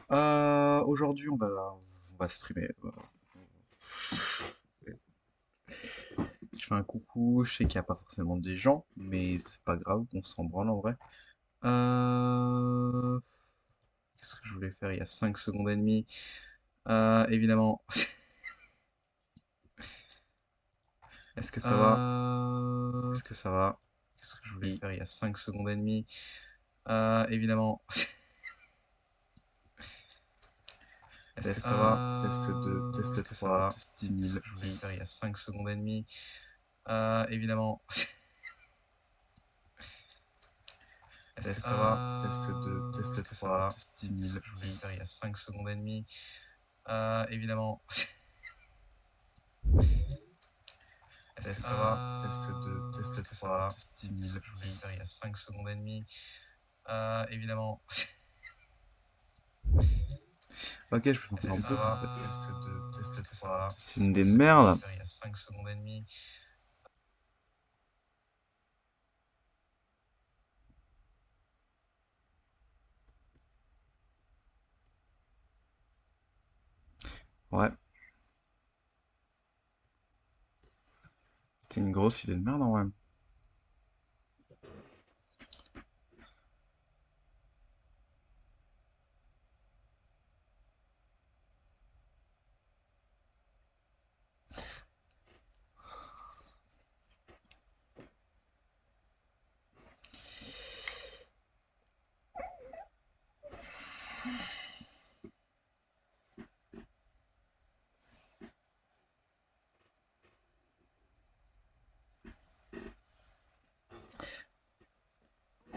Aujourd'hui, on va streamer. Je fais un coucou, je sais qu'il n'y a pas forcément des gens, mais c'est pas grave, on s'en branle en vrai. Euh... Qu'est-ce que je voulais faire il y a 5 secondes et demie? Évidemment. Est-ce que ça va? Est-ce que ça va? Qu'est-ce que je voulais faire il y a 5 secondes et demie? Évidemment. Est-ce que ça va? Test 2, test 3, test 10 000. Qu'est-ce que je voulais faire il y a 5 secondes et demie? Évidemment. Est-ce que ça va? Test 2, test 3, test 10 000. Qu'est-ce que je voulais faire il y a 5 secondes et demie? Évidemment. Est-ce que ça va? Test 2, test 3, test 10 000. Qu'est-ce que je voulais faire il y a 5 secondes et demie? Évidemment. Ok, je peux faire ça en bloc en fait. Test 2, test 3. C'est une idée de merde. Faire il y a 5 secondes et demie. Ouais, c'était une grosse idée de merde en vrai.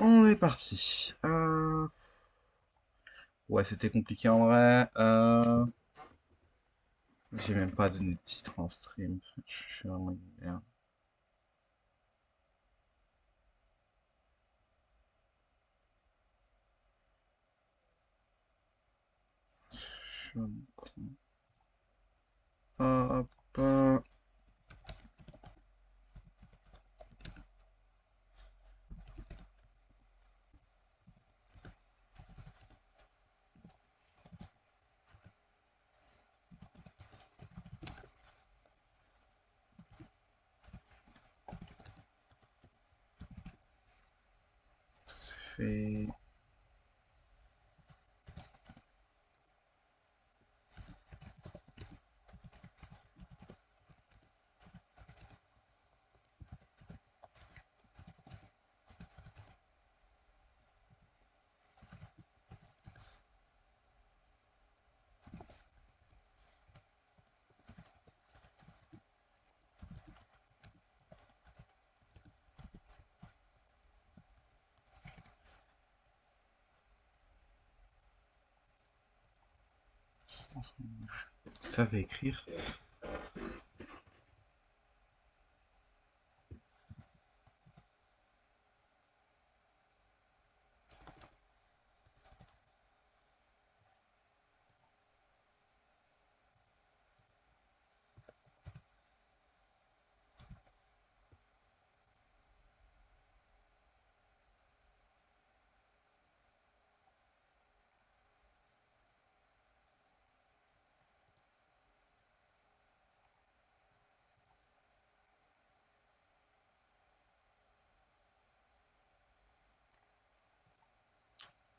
On est parti. Ouais, c'était compliqué en vrai. J'ai même pas donné de titre en stream. Je suis vraiment une merde. Je suis un con. Hop. Ça c'est fait. Vous savez écrire.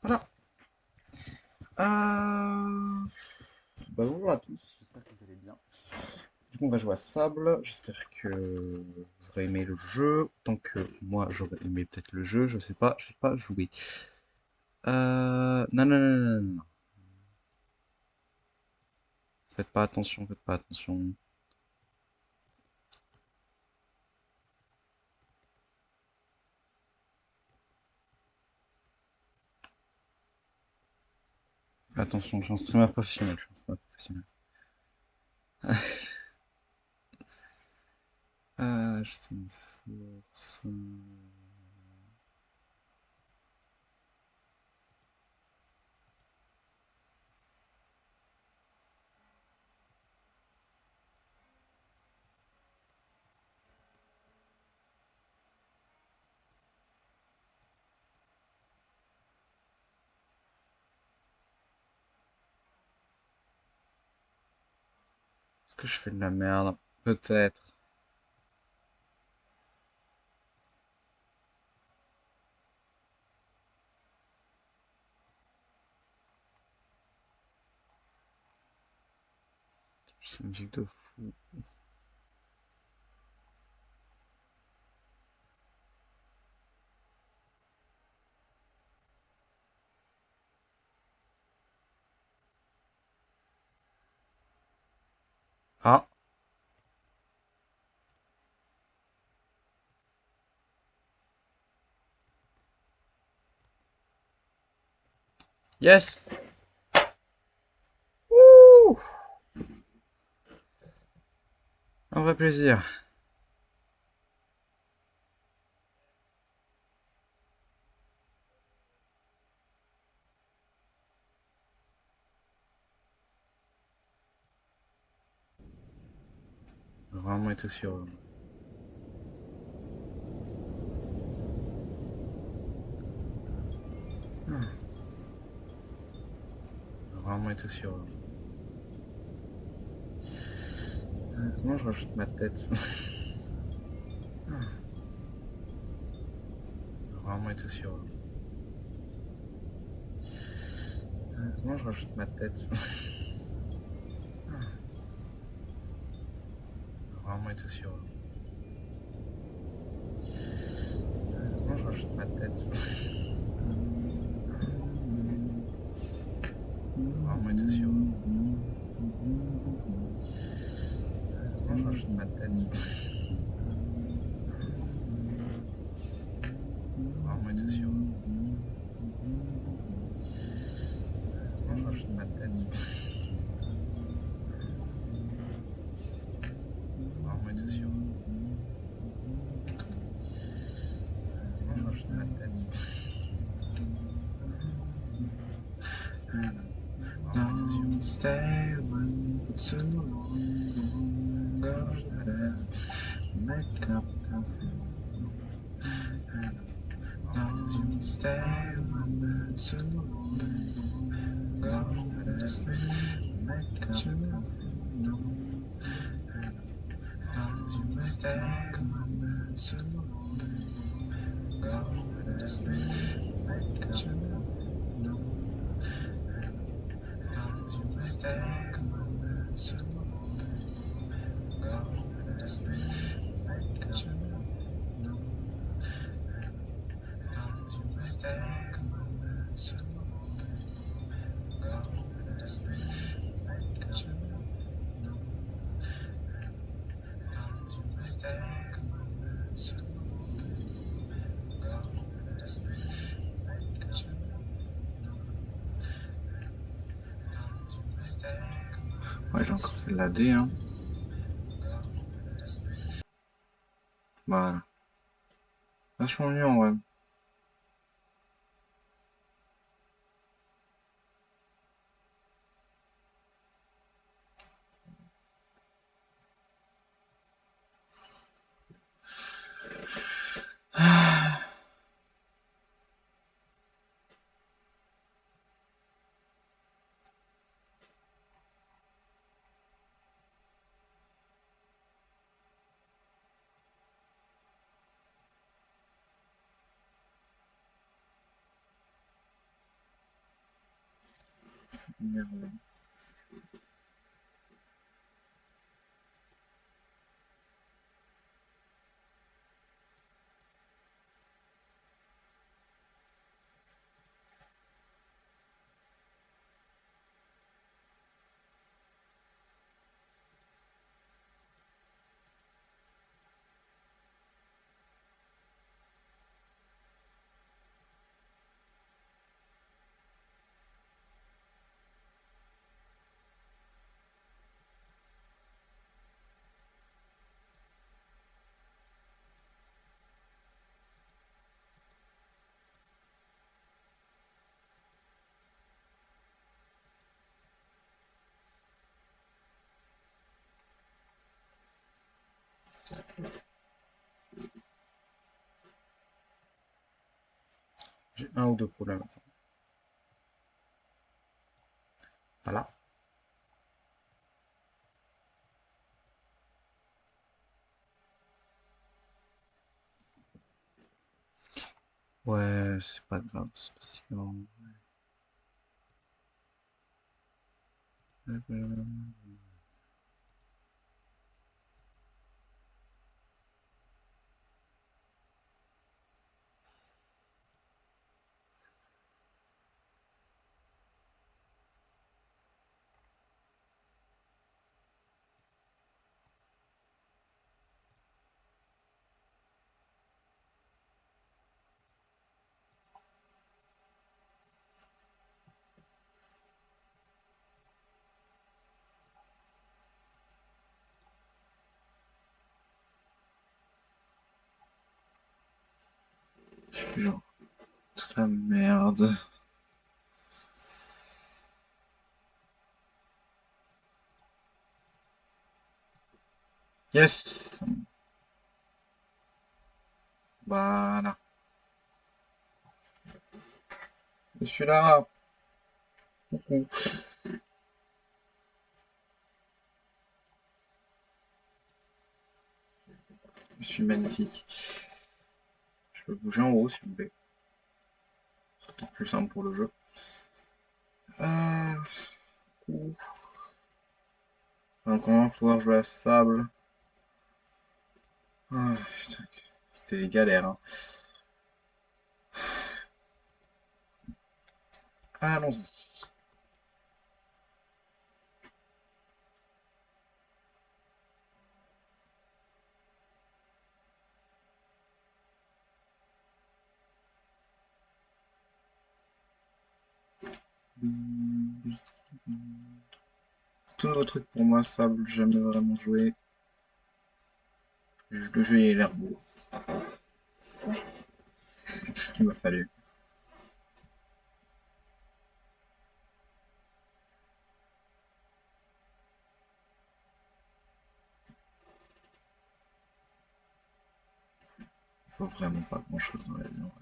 Voilà. Bah bonjour à tous, j'espère que vous allez bien. Du coup, on va jouer à Sable. J'espère que vous aurez aimé le jeu. Tant que moi, j'aurais aimé peut-être le jeu. Je sais pas, je sais pas jouer. Non, non, non, non, non, non. Faites pas attention, faites pas attention. Attention, je suis un streamer professionnel. Je suis un streamer professionnel. Je sais une source. que je fais de la merde? Peut-être. C'est une musique de fou. Ah, yes! Wouh! Un vrai plaisir. J'ai vraiment été aussi heureux. Ah, j'ai vraiment été aussi heureux. Comment je rajoute ma tête? Ah, j'ai vraiment été aussi heureux. Comment je rajoute ma tête? Ah, j'ai vraiment été aussi heureux. Comment je rajoute ma tête? J'ai vraiment été aussi heureux. Comment je rajoute ma tête? J'ai vraiment été aussi heureux. Comment je rajoute ma tête? J'ai vraiment été aussi heureux. Comment je rajoute ma tête? Don't stay away for too long. Go to bed, make up coffee. Don't stay away too long. Go to bed, make up coffee. Don't stay away too long. Go to bed, make up coffee. Ouais, j'ai encore fait de la D, hein. Voilà. Vachement mieux en vrai. C'est merveilleux. J'ai un ou deux problèmes. Attends. Voilà. Ouais, c'est pas grave, spécialement. Genre, la merde. Yes! Voilà. Je suis là. Coucou. Je suis magnifique. Je peux bouger en haut si vous voulez. C'est peut-être plus simple pour le jeu. Coucou. Donc on va pouvoir jouer à sable. Ah, putain, c'était les galères, hein. Allons-y. C'est tout nouveau truc pour moi, sable, jamais vraiment joué. Le jeu il a l'air beau. C'est tout ce qu'il m'a fallu. Il faut vraiment pas grand chose dans la vie, en vrai.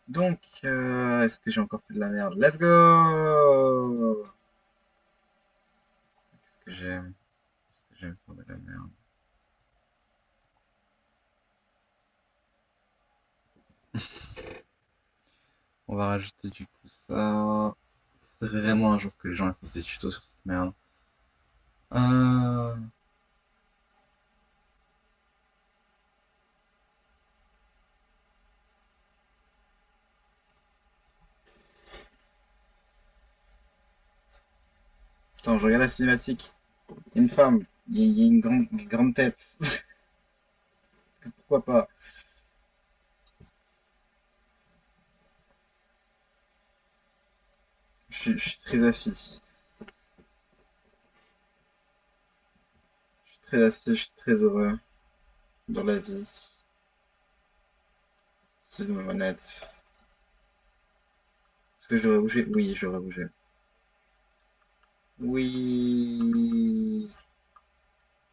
Donc, est-ce que j'ai encore fait de la merde? Let's go! Qu'est-ce que j'aime? Qu'est-ce que j'aime faire de la merde? On va rajouter du coup ça. Faudrait vraiment un jour que les gens fassent des tutos sur cette merde. Euh... Attends, je regarde la cinématique. Une femme, il y a une grande tête. Pourquoi pas? Je suis très assis. Je suis très assis, je suis très heureux dans la vie. C'est ma manette. Est-ce que je devrais bouger? Oui, je devrais bouger. Oui.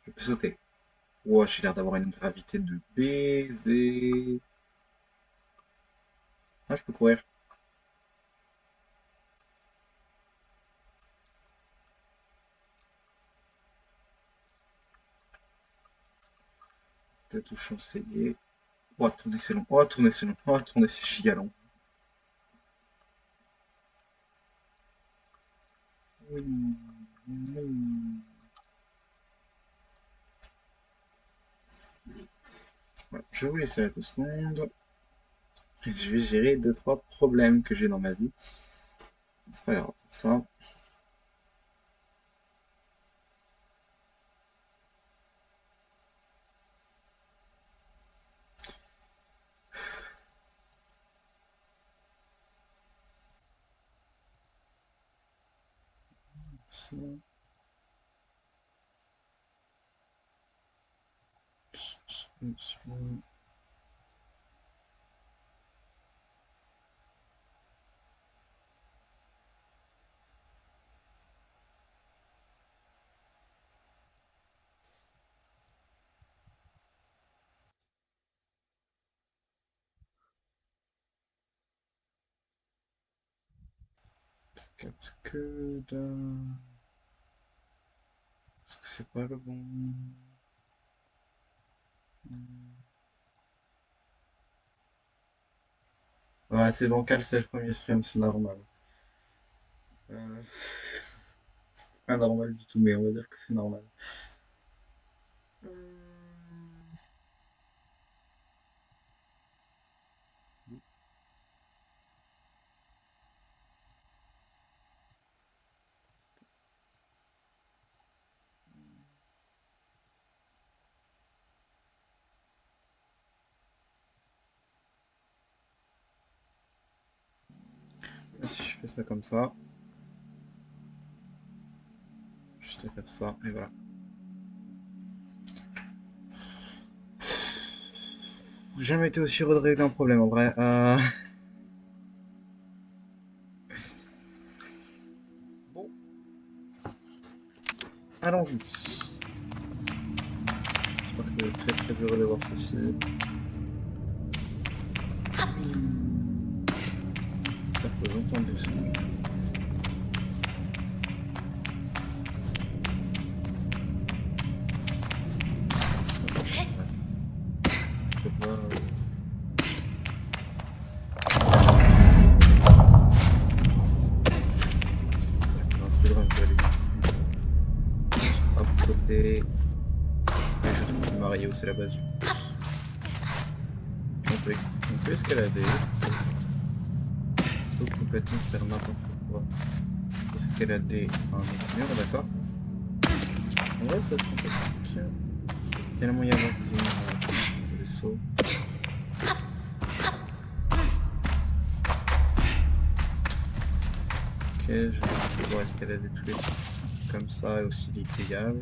Je peux sauter. Wow, j'ai l'air d'avoir une gravité de baiser. Ah, je peux courir. Je touche conseiller. Oh, tourner c'est long. Oh, tourner c'est long. Oh, tourner c'est giga long. Oui. Oui. Ouais, je vais vous laisser là 2 secondes. Je vais gérer deux trois problèmes que j'ai dans ma vie. C'est pas grave. Ça, ça, ça. Capte que de... C'est pas le bon... Ouais, c'est bancal, c'est le premier stream, c'est normal. Euh, c'est pas normal du tout, mais on va dire que c'est normal. Si je fais ça comme ça, juste à faire ça, et voilà. J'ai jamais été aussi heureux de régler un problème en vrai. Bon, allons-y. J'espère que vous êtes très très heureux de voir ceci. J'espère que vous entendez ça. Je peux voir. Un speedrun peut aller. Hop, côté. Et je trouve Mario, c'est la base du boss. On peut escalader. On peut complètement faire n'importe quoi. Escalader un autre mur, d'accord. Ouais, ça c'est sympathique. Tellement y avoir des ennemis des sauts. Ok, je vais pouvoir escalader tous les trucs comme ça et aussi les grillages.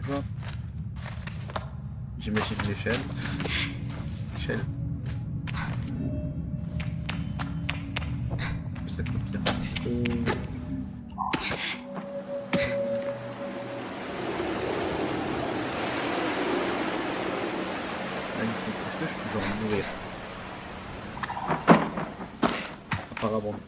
J'imagine l'échelle. Échelle. Ça coûte bien trop. Magnifique. Est-ce que je peux genre mourir? Apparemment non.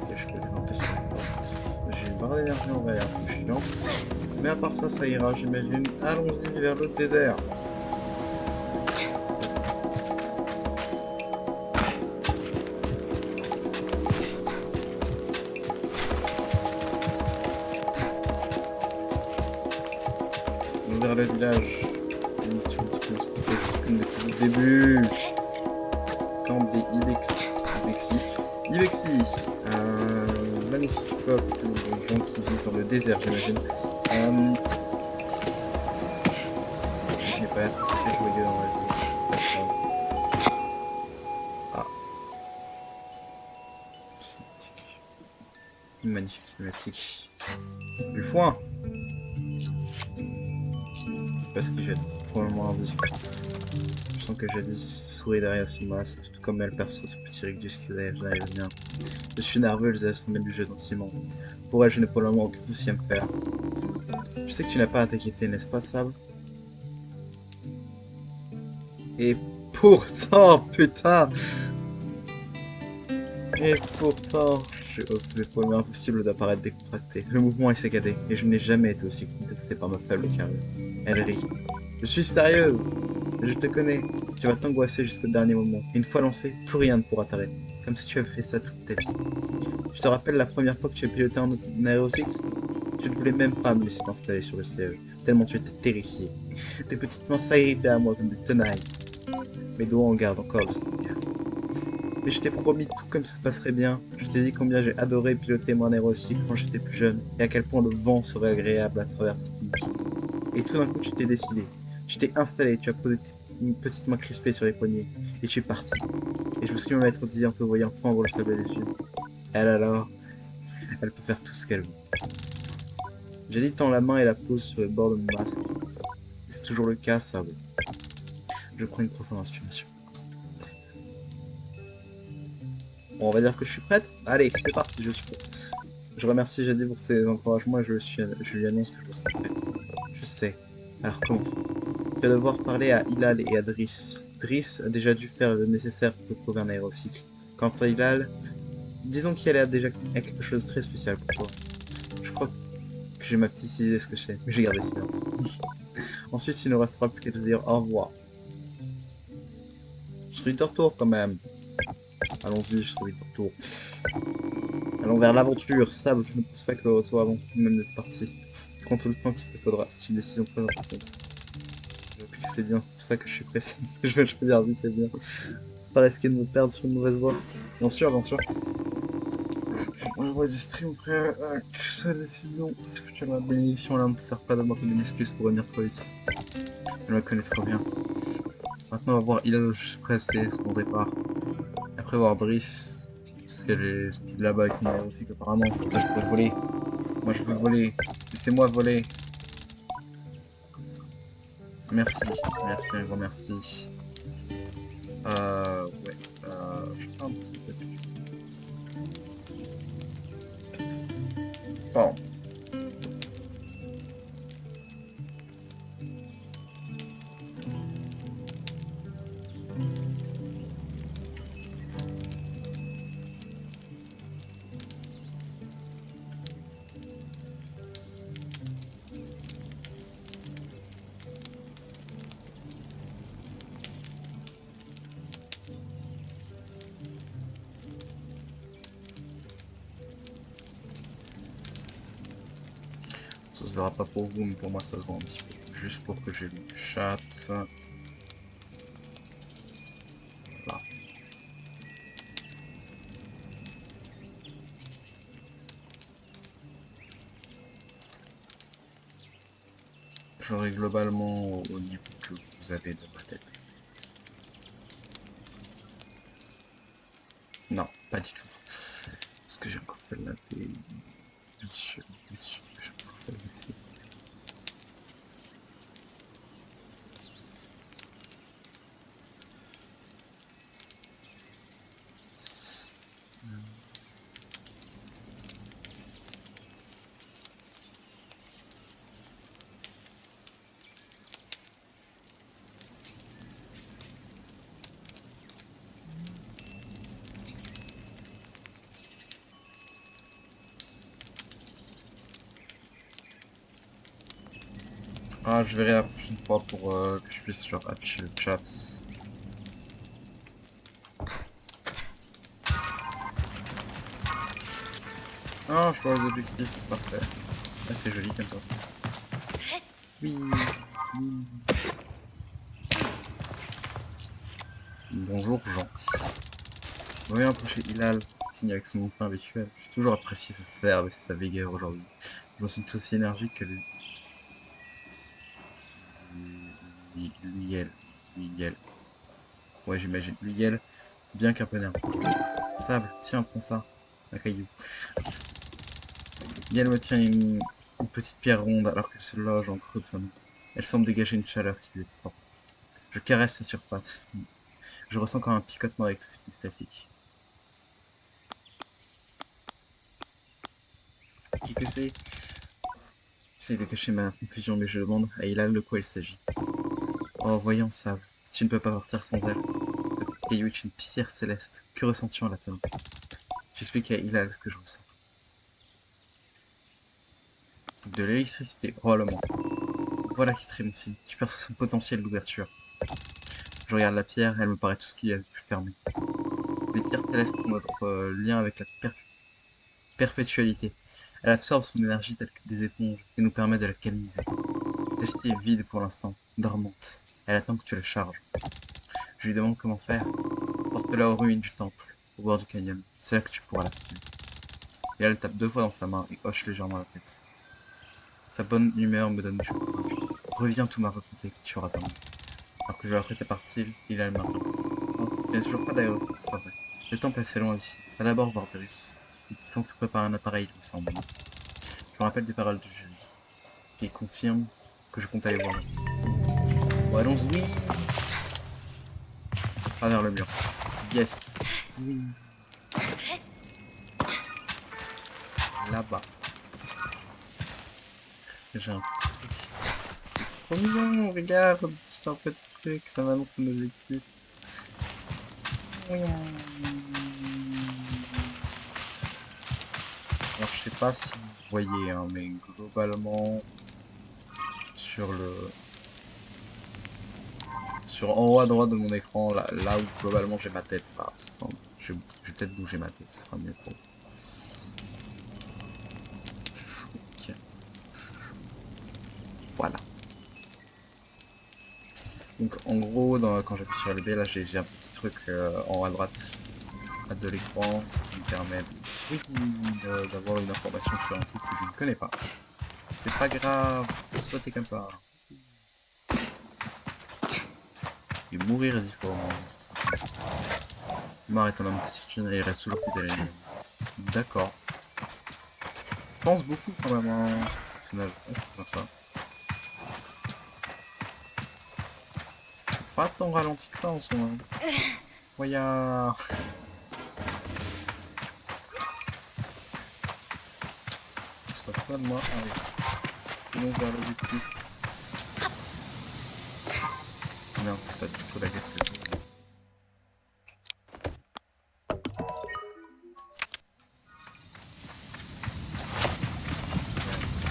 Ok, je peux grimper sur les portes. J'ai une barre d'énergie en vrai, un peu chiant. Mais à part ça, ça ira, j'imagine. Allons-y vers le désert. Vers le village. Une mission depuis le début. Camp des Ibexi. Un magnifique peuple de gens qui vivent dans le désert, j'imagine. Je n'ai pas être très joyeux dans la vie. Ah, cinématique. Une magnifique cinématique. Du foin. Parce qu'il jette probablement un disque. Je sens que Jadis sourit derrière ce masque, tout comme elle perçoit ce petit rictus qui j'arrive bien. Je suis nerveux, les ailes s'en du jeu dans Simon. Pour elle, je n'ai probablement aucun souci à me faire. Je sais que tu n'as pas à t'inquiéter, n'est-ce pas, Sable? Et pourtant, putain! Et pourtant, c'est pour lui impossible d'apparaître décontracté. Le mouvement est saccadé, et je n'ai jamais été aussi complexé par ma faible carrure. Elle rit. Je suis sérieuse! Je te connais. Tu vas t'angoisser jusqu'au dernier moment. Et une fois lancé, plus rien ne pourra t'arrêter. Comme si tu avais fait ça toute ta vie. Tu te rappelles la première fois que tu as piloté un aérocycle? Tu ne voulais même pas me laisser t'installer sur le siège, tellement tu étais terrifié. Tes petites mains s'agrippaient à moi comme des tenailles. Mes doigts en gardent encore le souvenir. Mais je t'ai promis tout comme ça se passerait bien. Je t'ai dit combien j'ai adoré piloter mon aérocycle quand j'étais plus jeune, et à quel point le vent serait agréable à travers toute une vie. Et tout d'un coup, tu t'es décidé. Tu t'es installé, tu as posé une petite main crispée sur les poignets, et tu es parti. Et je me suis même être dit en te voyant fendre le sable des yeux. Elle alors, elle peut faire tout ce qu'elle veut. J'ai dit tends la main et la pose sur le bord de mon masque. Et c'est toujours le cas, ça, oui. Je prends une profonde inspiration. Bon, on va dire que je suis prête. Allez, c'est parti, je suis prête. Je remercie Jadis pour ses encouragements et je lui annonce que je me sens prête. Je sais. Alors commençons. Tu vas devoir parler à Hilal et à Driss. Driss a déjà dû faire le nécessaire pour te trouver un aérocycle. Quant à Hilal, disons qu'elle a déjà quelque chose de très spécial pour toi. Je crois que j'ai ma petite idée de ce que c'est, mais j'ai gardé silence. Ensuite, il ne restera plus qu'à te dire au revoir. Je serai de retour quand même. Allons-y, je serai de retour. Allons vers l'aventure. Sable, je ne pense pas que le retour avant même d'être parti. Prends tout le temps qu'il te faudra. C'est une décision très importante. Je vois que c'est bien. C'est pour ça que je suis pressé. Je vais le choisir vite et bien. Pas risquer de me perdre sur une mauvaise voie. Bien sûr, bien sûr. On voit du stream, frère. Sa décision. Si tu as ma bénédiction, là, ne me sert pas d'avoir une excuse pour revenir trop vite. Elle me connaît trop bien. Maintenant, on va voir Hilal, je suis pressé, son départ. Après voir Driss, parce qu'elle est là-bas avec une aérotique apparemment. Comme ça, je peux voler. Moi, je veux voler. Laissez-moi voler. Merci. Merci, un grand merci. Ouais. Je fais un petit peu. Pardon. Ça se verra pas pour vous, mais pour moi, ça se voit un petit peu. Juste pour que j'ai le chat. Là. J'aurai globalement au niveau que vous avez de ma tête. Non, pas du tout. Parce que j'ai encore fait la télé. Bien sûr, j'ai encore fait la télé. Ah, je verrai la prochaine fois pour que je puisse genre afficher le chat. Ah, je vois les objectifs, c'est parfait. Ah, c'est joli comme ça. Oui, oui. Bonjour Jean. Voyons approcher Hilal, signe avec son emprunt habituel. J'ai toujours apprécié sa sphère et sa vigueur aujourd'hui. Je me sens tout aussi énergique que lui. Lui, elle. Lui, elle. Ouais, j'imagine. Lui, elle. Bien qu'un peu nerveux. Sable, tiens, prends ça. Un caillou. Yel me tient une petite pierre ronde alors qu'elle se loge en creux de sa main. Elle semble dégager une chaleur qui lui est propre. Je caresse sa surface. Je ressens comme un picotement d'électricité statique. Qui que c'est? J'essaie de cacher ma confusion, mais je demande à Hilal de quoi il s'agit. Oh, voyons, Sable, si tu ne peux pas partir sans elle. Ce petit caillou est une pierre céleste. Que ressens-tu en la tenant? J'explique à Hilal ce que je ressens. De l'électricité, probablement. Voilà qui trémousse. Tu perçois son potentiel d'ouverture. Je regarde la pierre, elle me paraît tout ce qu'il y a de plus fermé. Les pierres célestes ont notre lien avec la perpétualité. Elle absorbe son énergie telle que des éponges et nous permet de la canaliser. Celle-ci est vide pour l'instant, dormante. Elle attend que tu la charges. Je lui demande comment faire. Porte-la aux ruines du temple, au bord du canyon. C'est là que tu pourras la trouver. Et elle tape 2 fois dans sa main et hoche légèrement la tête. Sa bonne humeur me donne du courage. Reviens, tout m'a raconté que tu auras ta main. Alors que je l'apprête à partir, il a le matin. Oh, il n'y a toujours pas d'aéroport, c'est pas vrai. Le temple est assez loin d'ici. Va d'abord voir Darius. Il sent que prépare un appareil, il me semble. Je me rappelle des paroles de jeudi, qui confirme que je compte aller voir lui. Bon, allons-y, oui. À travers le mur. Yes. Oui. là-bas. J'ai un petit truc. C'est trop mignon, regarde, c'est un petit truc, ça m'annonce un objectif. Alors je sais pas si vous voyez, hein, mais globalement sur en haut à droite de mon écran, là où globalement j'ai ma tête, là, je vais peut-être bouger ma tête, ce sera mieux pour vous. Ok. Voilà. Donc en gros, quand j'appuie sur LB, là j'ai un petit truc en haut à droite de l'écran, ce qui me permet d'avoir une information sur un truc que je ne connais pas. C'est pas grave, faut sauter comme ça. Et mourir différemment. Mort est un homme discipliné et il reste toujours fidèle à lui. D'accord. Je pense beaucoup quand même à un personnage. Ouais, je peux faire ça. Pas tant ralenti que ça en soi. Voyard. Ça fait pas de moi. Allez. Allons vers l'objectif. Merde, c'est pas du tout la quête que je veux.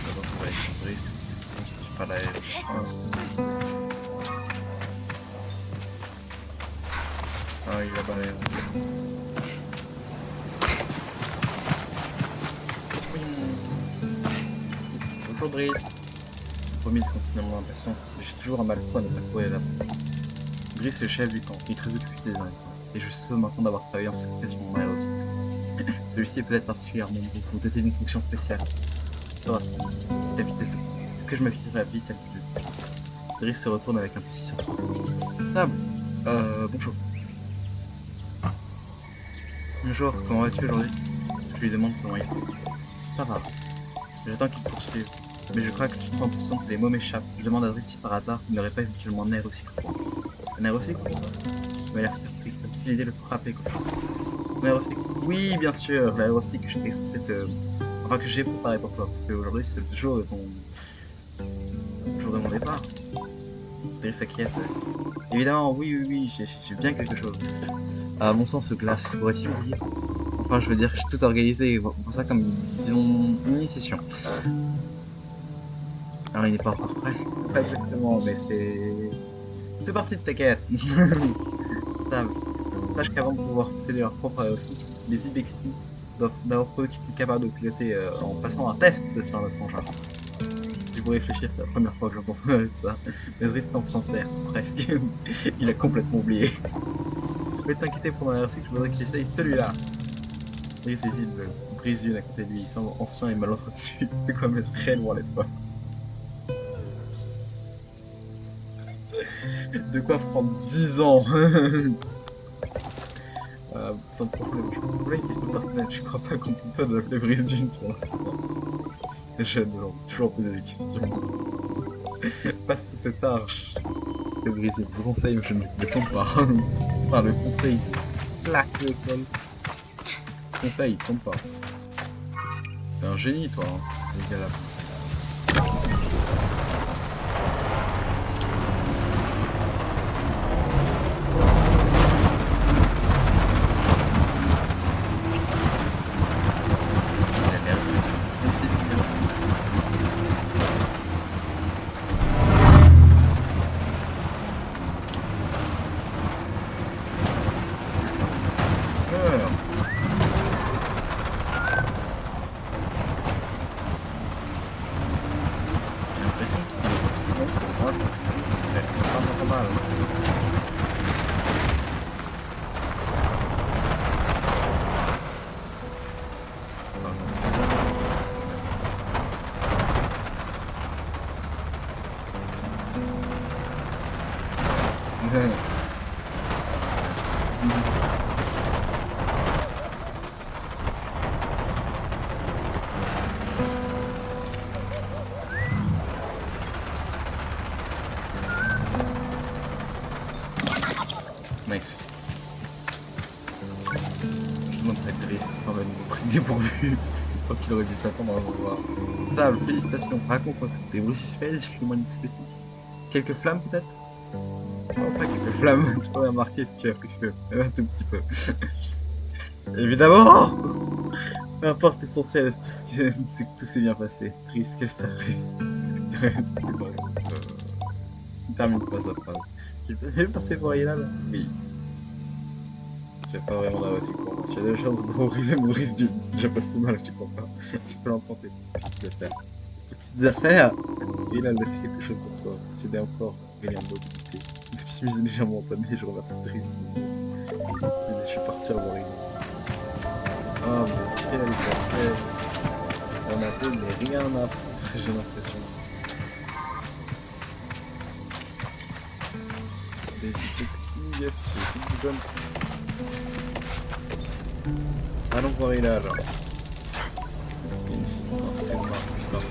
D'abord, on va aller sur le risque, même si j'ai pas la L. Ah, il a balai. Bonjour Driss. Promis de continuer mon impatience, mais j'ai toujours un mal fou à ne pas courir là. Driss est le chef du camp, il est très occupé ces derniers temps, et je suis maintenant d'avoir travaillé en secret sur mon air aussi. Celui-ci est peut-être particulièrement beau, vous doter d'une fonction spéciale. Tu seras ta vitesse de est-ce que je m'afficherai vite à l'idée. Driss se retourne avec un petit sourire. Table. Bonjour. Bonjour, comment vas-tu aujourd'hui? Je lui demande comment il va. Ça va. J'attends qu'il poursuive. Mais je crois que tu prends conscience que les mots m'échappent. Je demande à Driss si par hasard il n'aurait pas éventuellement un air aussi cool. Un air aussi cool? Il m'a l'air surpris, comme si l'idée le frappait quoi. Un air aussi cool? Oui, bien sûr, l'air aussi que j'étais censé enfin que j'ai préparé pour toi, parce qu'aujourd'hui c'est le jour de le jour de mon départ. Driss acquiesce. Évidemment, oui, j'ai bien quelque chose. Ah, mon sang se glace. Aurait-il oublié? Enfin, je veux dire, j'ai tout organisé pour ça comme, disons, une initiation. Alors, il n'est pas encore prêt. Pas exactement, mais c'est partie de ta quête. Sam, sache qu'avant de pouvoir posséder leur propre aérocycle, les Ibexi doivent d'abord prouver qu'ils sont capables de piloter en passant un test sur un autre engin. J'ai beau réfléchir, c'est la première fois que j'entends ça. Mais Driss semble sincère, presque. Il a complètement oublié. Mais t'inquiéter pour mon aérocycle, je voudrais qu'il essaye celui-là. Driss hésite, brise d'une à côté de lui, il semble ancien et mal entretenu. C'est quoi mettre très loin, n'est-ce pas? De quoi prendre 10 ans. Sans problème, je voulais une question personnelle, je crois pas qu'on peut de l'appeler brise d'une pour l'instant. Jeune, genre, toujours poser des questions. Passe sous cette arche. Le brisé, le conseil, je ne le tombe pas. Enfin, le conseil, plaque le sol. Le conseil, il tombe pas. T'es un génie, toi, hein, les gars là. Il a l'air de résister, c'est bien. Meurs. J'ai l'impression qu'il est constamment pour moi. Ouais, pas normal. Enfin, c'est pas normal. Nice. Je demande à Driss qui semble nous prendre dépourvu. Tant qu'il aurait dû s'attendre à vous voir. Stable, félicitations, raconte-moi tout. Des bruits suspects, fais-moi une discothèque. Quelques flammes peut-être? Comment ça, quelques flammes? Tu pourrais remarquer si tu as pris feu. Un tout petit peu. Évidemment! Peu importe, l'essentiel, c'est que tout s'est bien passé. Triste, quel service. Il termine pas sa phrase. J'ai bien passé pour là? Oui. J'ai pas vraiment la voiture pour moi. Tu as de la chance de briser mon brise d'une. C'est déjà pas si mal, tu crois pas? Je peux l'emprunter. Petites affaires. Petites affaires? Et là, c'est quelque chose pour toi. C'est encore rien de mobilité. Je suis légèrement entamé, je remercie Driss. Je suis parti en vrille. Ah, mais quelle affaire! On a peu, mais rien à foutre, j'ai l'impression. Des flexi, yes, j'ai fait du jump. Allons voir là, là. C'est mort, putain.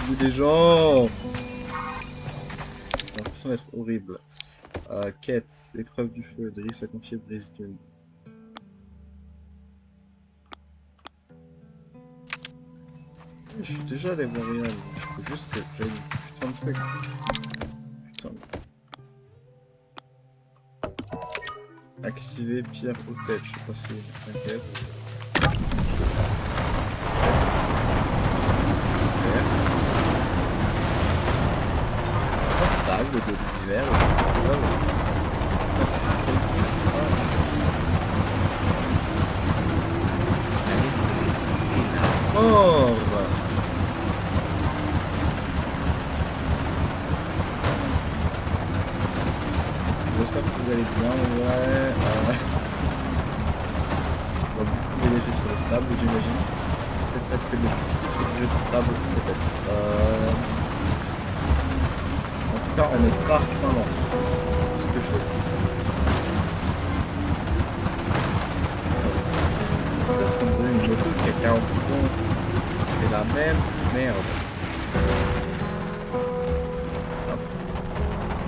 J'ai des gens! J'ai l'impression d'être horrible. Quête, épreuve du feu, Driss a confié Brise Dune. Je suis déjà allé voir Rihanna, il faut juste que j'aille putain de truc. Putain. Activer pierre hôtel, je sais pas si t'inquiète. Stable de l'univers, mort. J'espère que vous allez bien, ouais. On va beaucoup déléger sur le stable, j'imagine. Peut-être parce que le petit truc de jeu stable, peut-être. En tout cas, on est pas lent. C'est ce que je fais. Parce qu'on me donnait une moto qui a 40 ans. C'est la même merde.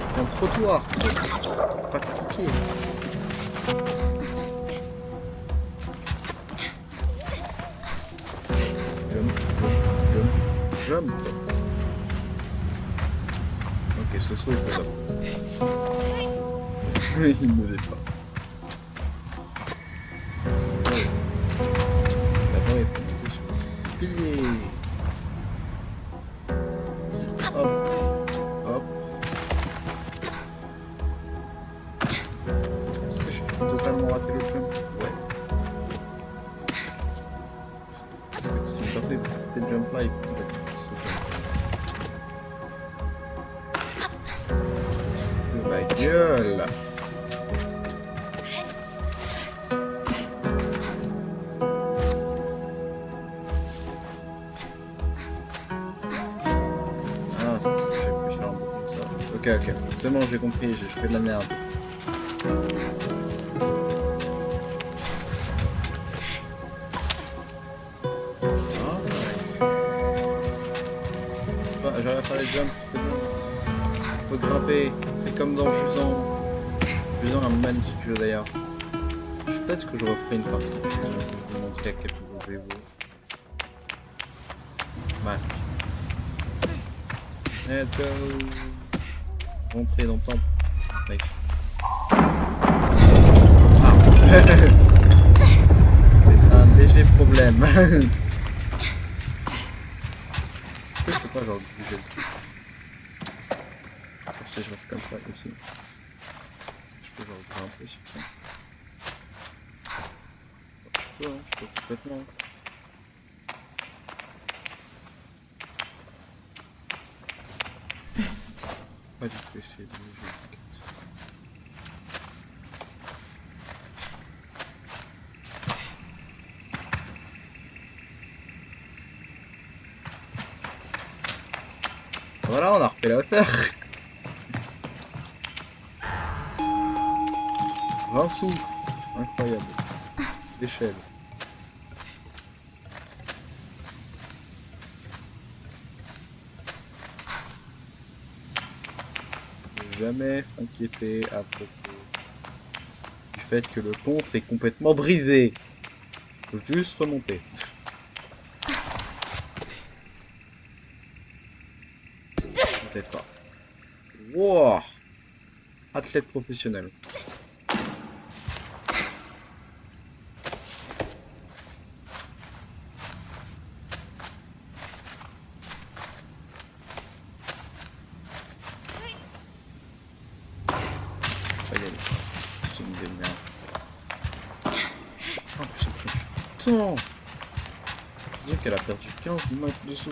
C'est un trottoir. Pas compliqué. Jump. Ok, ce saut est faisable. Il ne l'est pas. D'abord, il faut monter sur le pilier. Hop. Est-ce que je suis totalement raté le jump? Ouais. Parce que si une personne fait ce jump là, il peut faire ce jump. Oh ma gueule! Ah, c'est parce que j'ai plus cher en boucle comme ça. Ok. C'est bon, j'ai compris, je fais de la merde. J'arrive à faire les jumps, c'est bon. Faut grimper, c'est comme dans Jusant. Jusant, un magnifique jeu d'ailleurs. Peut-être que je referai une partie de Jusant pour vous montrer à quel point vous vaut. Masque. Let's go. Rentrer dans le temple. Nice. Ah. C'est un léger problème. Est-ce que je peux pas genre bouger le truc? Si je reste comme ça ici. Est-ce que je peux genre grimper sur ça? Je peux complètement. Pas du tout essayer de bouger. Voilà, on a refait la hauteur. 20 sous. Incroyable. D'échelle. Ne jamais s'inquiéter à propos du fait que le pont s'est complètement brisé. Faut juste remonter. Peut-être pas. Wow! Athlète professionnel. Pas y aller. C'est une idée de merde. En plus, ça prend du temps. Disons qu'elle a perdu 15 mètres de saut.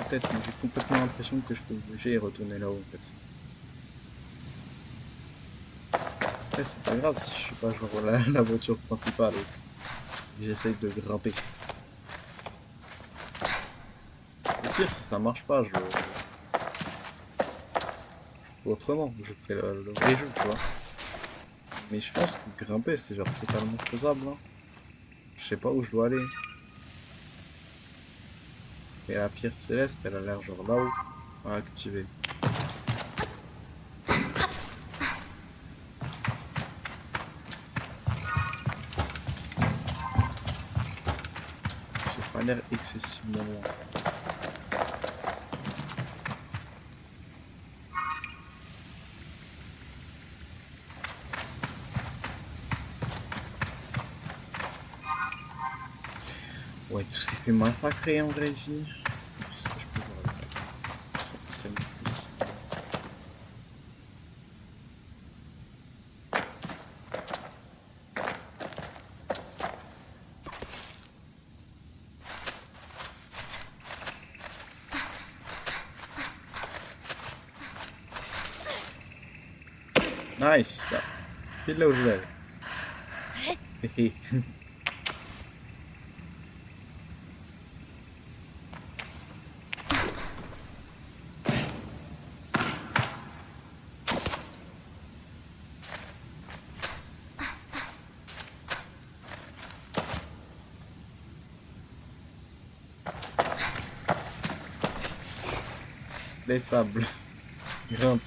Peut-être, mais j'ai complètement l'impression que je peux bouger et retourner là-haut en fait. Ouais, c'est pas grave si je suis pas genre la voiture principale et j'essaye de grimper. Le pire, si ça marche pas, je ferai autrement, je ferai le vrai jeu, tu vois. Mais je pense que grimper, c'est genre totalement faisable, hein. Je sais pas où je dois aller. Et la pierre céleste, elle a l'air genre là-haut, à activer. Ça a pas l'air excessivement loin. Ouais, tout s'est fait massacrer en vrai ici. Est-ce que je peux voir là? Ça peut tellement plus. Nice! Pile là où je voulais aller. Hé hé. Les sables. Grimpe.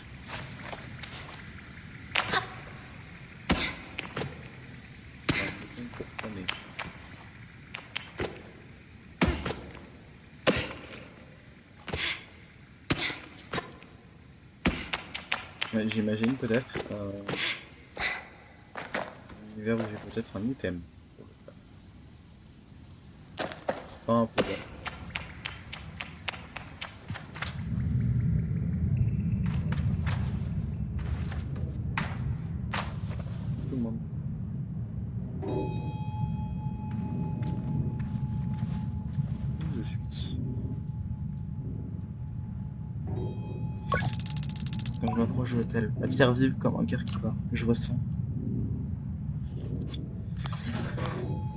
Ouais, j'imagine peut-être un univers où j'ai peut-être un item. C'est pas imposable. Tout le monde. Où je suis? Quand je m'approche de l'hôtel, la pierre vive comme un cœur qui bat. Je ressens.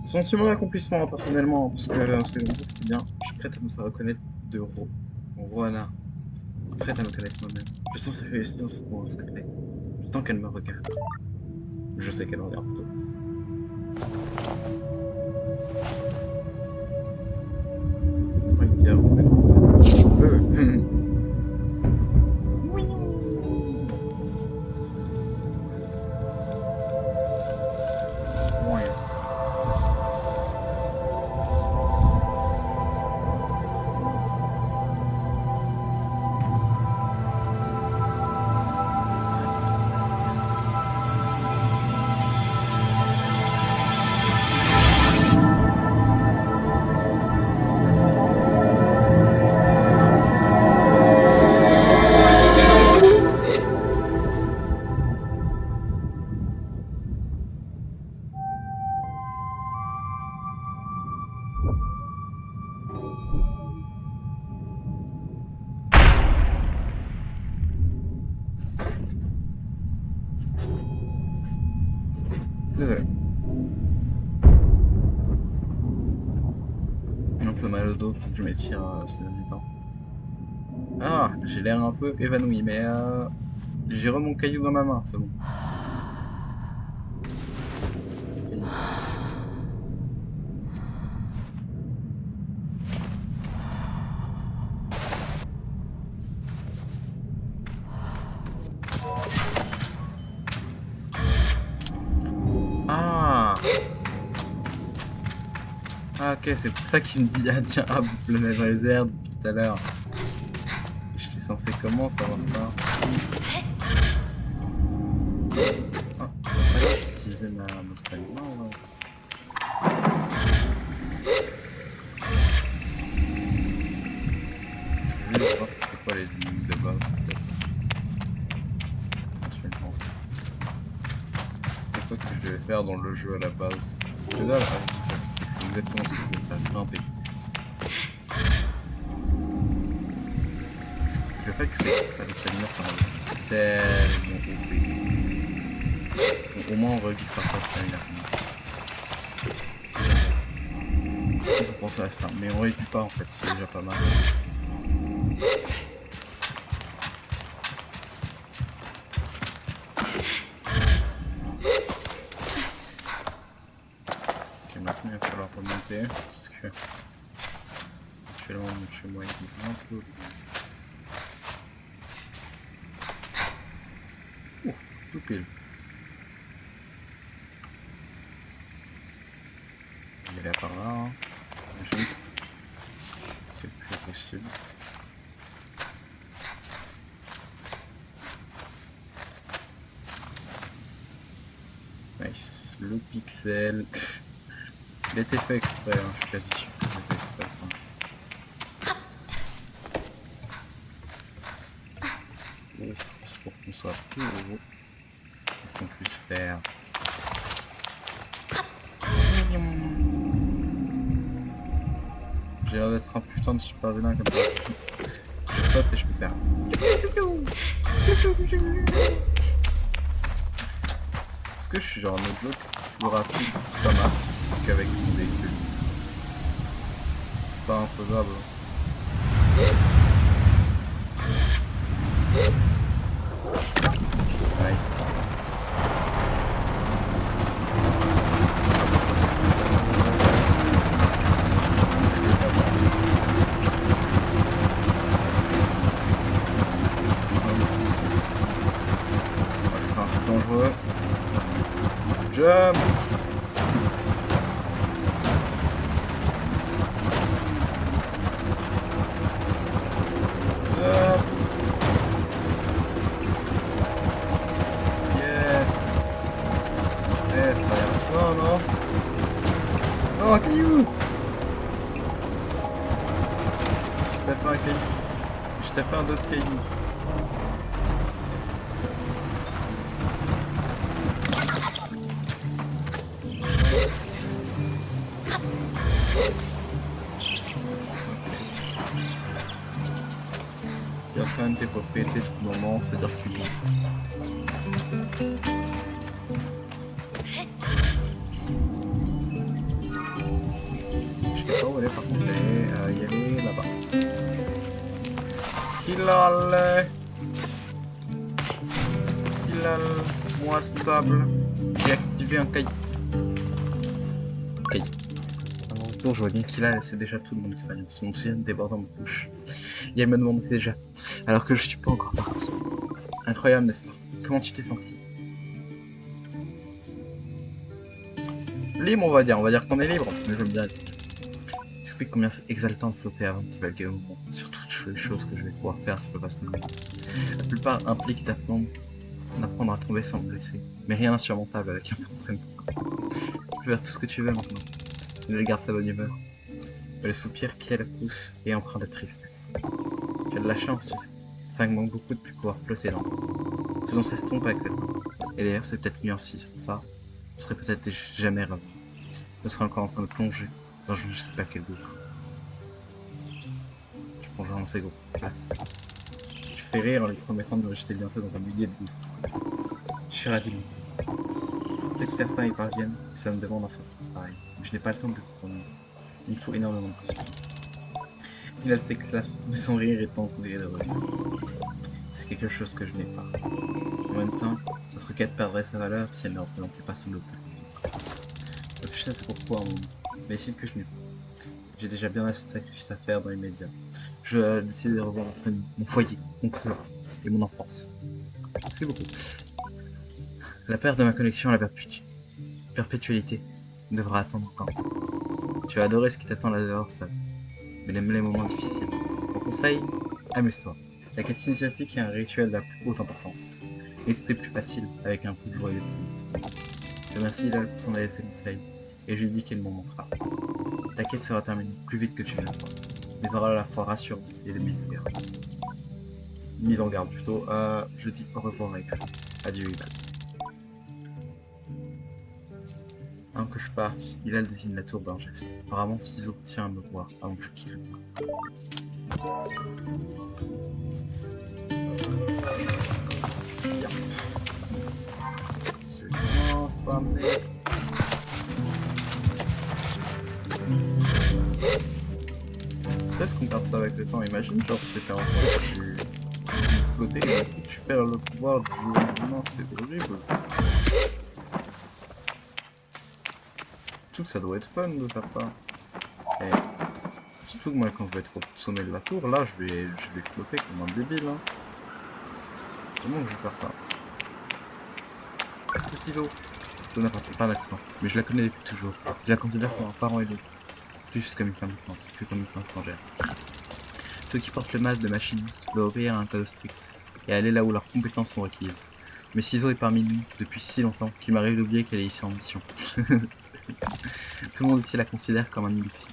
Sentiment d'accomplissement personnellement, parce que ce que je me dis c'est bien. Je suis prête à me faire reconnaître de Ro. Voilà. Prête à me connaître moi-même. Je sens sa réussite dans cette moment sacré. Je sens qu'elle me regarde. Je sais qu'elle me regarde plutôt. Regarde. Ouais. Désolé. J'ai un peu mal au dos, faut que je m'étire ces derniers temps. Ah, j'ai l'air un peu évanoui, mais j'ai mon caillou dans ma main, c'est bon. Caillou. Ah ok, c'est pour ça qu'il me dit ah tiens, ah bouffe le même réserve depuis tout à l'heure. J'étais censé comment savoir ça? Ah, ça va pas utiliser mon stamina en vrai. Je vais juste voir c'était quoi les ennemis de base peut-être. Éventuellement. C'est quoi que je devais faire dans le jeu à la base? Que dalle, ah, c'était exactement ce que je voulais faire, grimper. Le fait que c'est pas de stamina, ça m'a tellement OP. Bon, au moins on réduit pas de stamina. Ils ont pensé à ça, mais on réduit pas en fait, c'est déjà pas mal. Ok, maintenant il va falloir remonter, parce que actuellement mon chez moi il est un peu loin. Ouf, tout pile. Il est là par là, hein. J'imagine. C'est le plus possible. Nice. Le pixel. Il a été fait exprès, hein. Je suis quasi sûr que c'est fait exprès ça. Ouf, c'est pour qu'on soit plus haut. Et qu'on puisse faire. J'ai l'air d'être un putain de super vilain comme ça aussi. Je pote et je peux faire. Est-ce que je suis genre un autre bloc plus rapide comme ça qu'avec mon véhicule? C'est pas infaisable. Nice. Dangereux. Jump! Jump! Yes! Yes, là. Non, non! Non, caillou! Je t'ai fait un caillou. Je t'ai fait un autre caillou. Il y a quand même tes propriétés du moment, c'est-à-dire que tu dis ça. Je sais pas où aller par contre, y aller là-bas. Hilal! Hilal! Moi sable! J'ai activé un caillou. Caillou. À mon tour, je vois bien qu'Hilal, c'est déjà tout de mon expérience. Son enthousiasme déborde dans ma bouche. Et elle me demandait déjà, alors que je suis pas encore parti. Incroyable, n'est-ce pas? Comment tu t'es senti? Libre, on va dire qu'on est libre, mais j'aime bien être libre. J'explique combien c'est exaltant de flotter avant de vaguer au moment, sur toutes les choses que je vais pouvoir faire sur le vaste monde. La plupart impliquent d'apprendre à tomber sans me blesser, mais rien d'insurmontable avec un peu d'entraînement. Tu peux faire tout ce que tu veux maintenant. Elle garde sa bonne humeur. Mais le soupir qu'elle pousse est empreint de tristesse. Tu as de la chance, tu sais. Ça me manque beaucoup de plus pouvoir flotter dans l'eau. Faisons s'estomper avec le temps. Et d'ailleurs, c'est peut-être mieux ainsi, sans ça, je serais peut-être jamais revenu. Je serais encore en train de plonger dans je ne sais pas quel gouffre. Je plongerai dans ces gouffres de glace. Je fais rire en lui promettant de me jeter bientôt dans un millier de gouffres. Je suis ravi de l'entendre. Peut-être que certains y parviennent, et ça me demande un sens pareil. Mais je n'ai pas le temps de comprendre. Il me faut énormément de discipline. Il s'éclate, mais son rire est entouré de revenus. C'est quelque chose que je n'ai pas. En même temps, notre quête perdrait sa valeur si elle ne représentait pas son lot de sacrifice. Réfléchis à ce pourquoi un moment, mais décide que je n'ai pas. J'ai déjà bien assez de sacrifices à faire dans les médias. Je décide de revoir ma famille, mon foyer, mon clan et mon enfance. C'est beaucoup. La perte de ma connexion à la perpétualité devra attendre encore. Tu vas adorer ce qui t'attend là-dehors, ça. Mais aime les moments difficiles. Mon conseil, amuse-toi. La quête initiatique est un rituel de la plus haute importance. Et tout est plus facile avec un peu de joie et d'optimisme. Je remercie Hilal pour son aide et ses conseils, et je lui dis qu'elle m'en montrera. Ta quête sera terminée plus vite que tu ne le crois. Des paroles à la fois rassurantes et des mises en garde plutôt. Je dis au revoir à Hilal. Adieu Hilal. Avant que je parte, Hilal désigne la tour d'un geste. Apparemment, Ciseaux tient à me voir avant que je quitte. Bien. Je commence à amener. C'est ce qu'on perd ça avec le temps. Imagine, genre, que t'es enfant, tu flotter et tu perds le pouvoir du jour au lendemain, c'est horrible. Surtout que ça doit être fun de faire ça. Et surtout que moi, quand je vais être au sommet de la tour, là, je vais flotter comme un débile. Hein. Comment je vais faire ça? Le ciseau. Je n'importe pas l'accident. Mais je la connais depuis toujours. Je la considère comme un parent aidé. Plus comme une simple plante, plus comme une simple étrangère. Ceux qui portent le masque de machiniste doivent obéir à un code strict et aller là où leurs compétences sont requises. Mais Ciseaux est parmi nous depuis si longtemps qu'il m'arrive d'oublier qu'elle est ici en mission. Tout le monde ici la considère comme un Ibexi.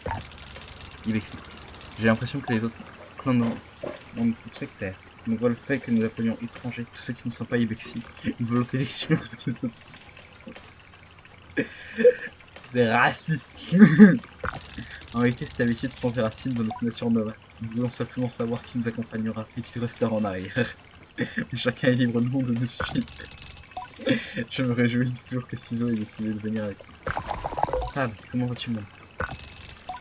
J'ai l'impression que les autres clans de mon groupe sectaire nous voient le fait que nous appelions étrangers tous ceux qui ne sont pas Ibexi, une volonté d'exclure parce qu'ils sont des racistes. En réalité, cette habitude prend ses racines dans notre nature noble. Nous voulons simplement savoir qui nous accompagnera et qui restera en arrière. Chacun est libre de monde de suivre. Je me réjouis toujours que Ciseaux ait décidé de venir avec nous. Ah, comment vas-tu, mon?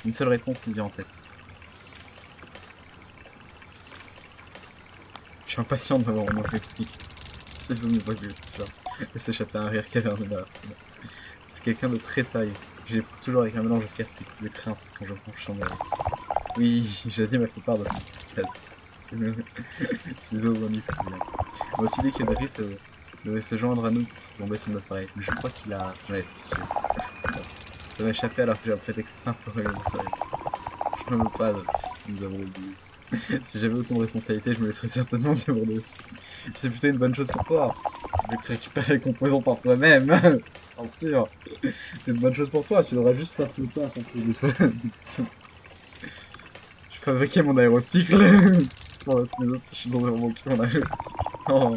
Une seule réponse me vient en tête. Je suis impatient d'avoir mon réplique. Ciseaux ne voit plus, tu vois, et s'échapper un rire caverneux derrière son masque. C'est quelqu'un de très sérieux. Je l'éprouve toujours avec un mélange de fierté et de crainte quand je penche son oreille. Oui, Jadis m'a fait part de son enthousiasme. Ciseaux en y fait bien. Il m'a aussi dit que Driss devait se joindre à nous pour tomber sur notre appareil, mais je crois qu'il a... J'en étais sûr. Ça m'a échappé alors que j'ai un prétexte simple pour aller l'appareil. Je ne veux pas, Driss, nous avons oublié. Si j'avais autant de responsabilités, je me laisserais certainement déborder aussi. C'est plutôt une bonne chose pour toi, vu que tu récupères les composants par toi-même. Bien sûr. C'est une bonne chose pour toi, tu devras juste faire tout le temps de toi. Je fabriquais mon aérocycle. Pour si je suis dans mon cul, mon aérocycle. Non,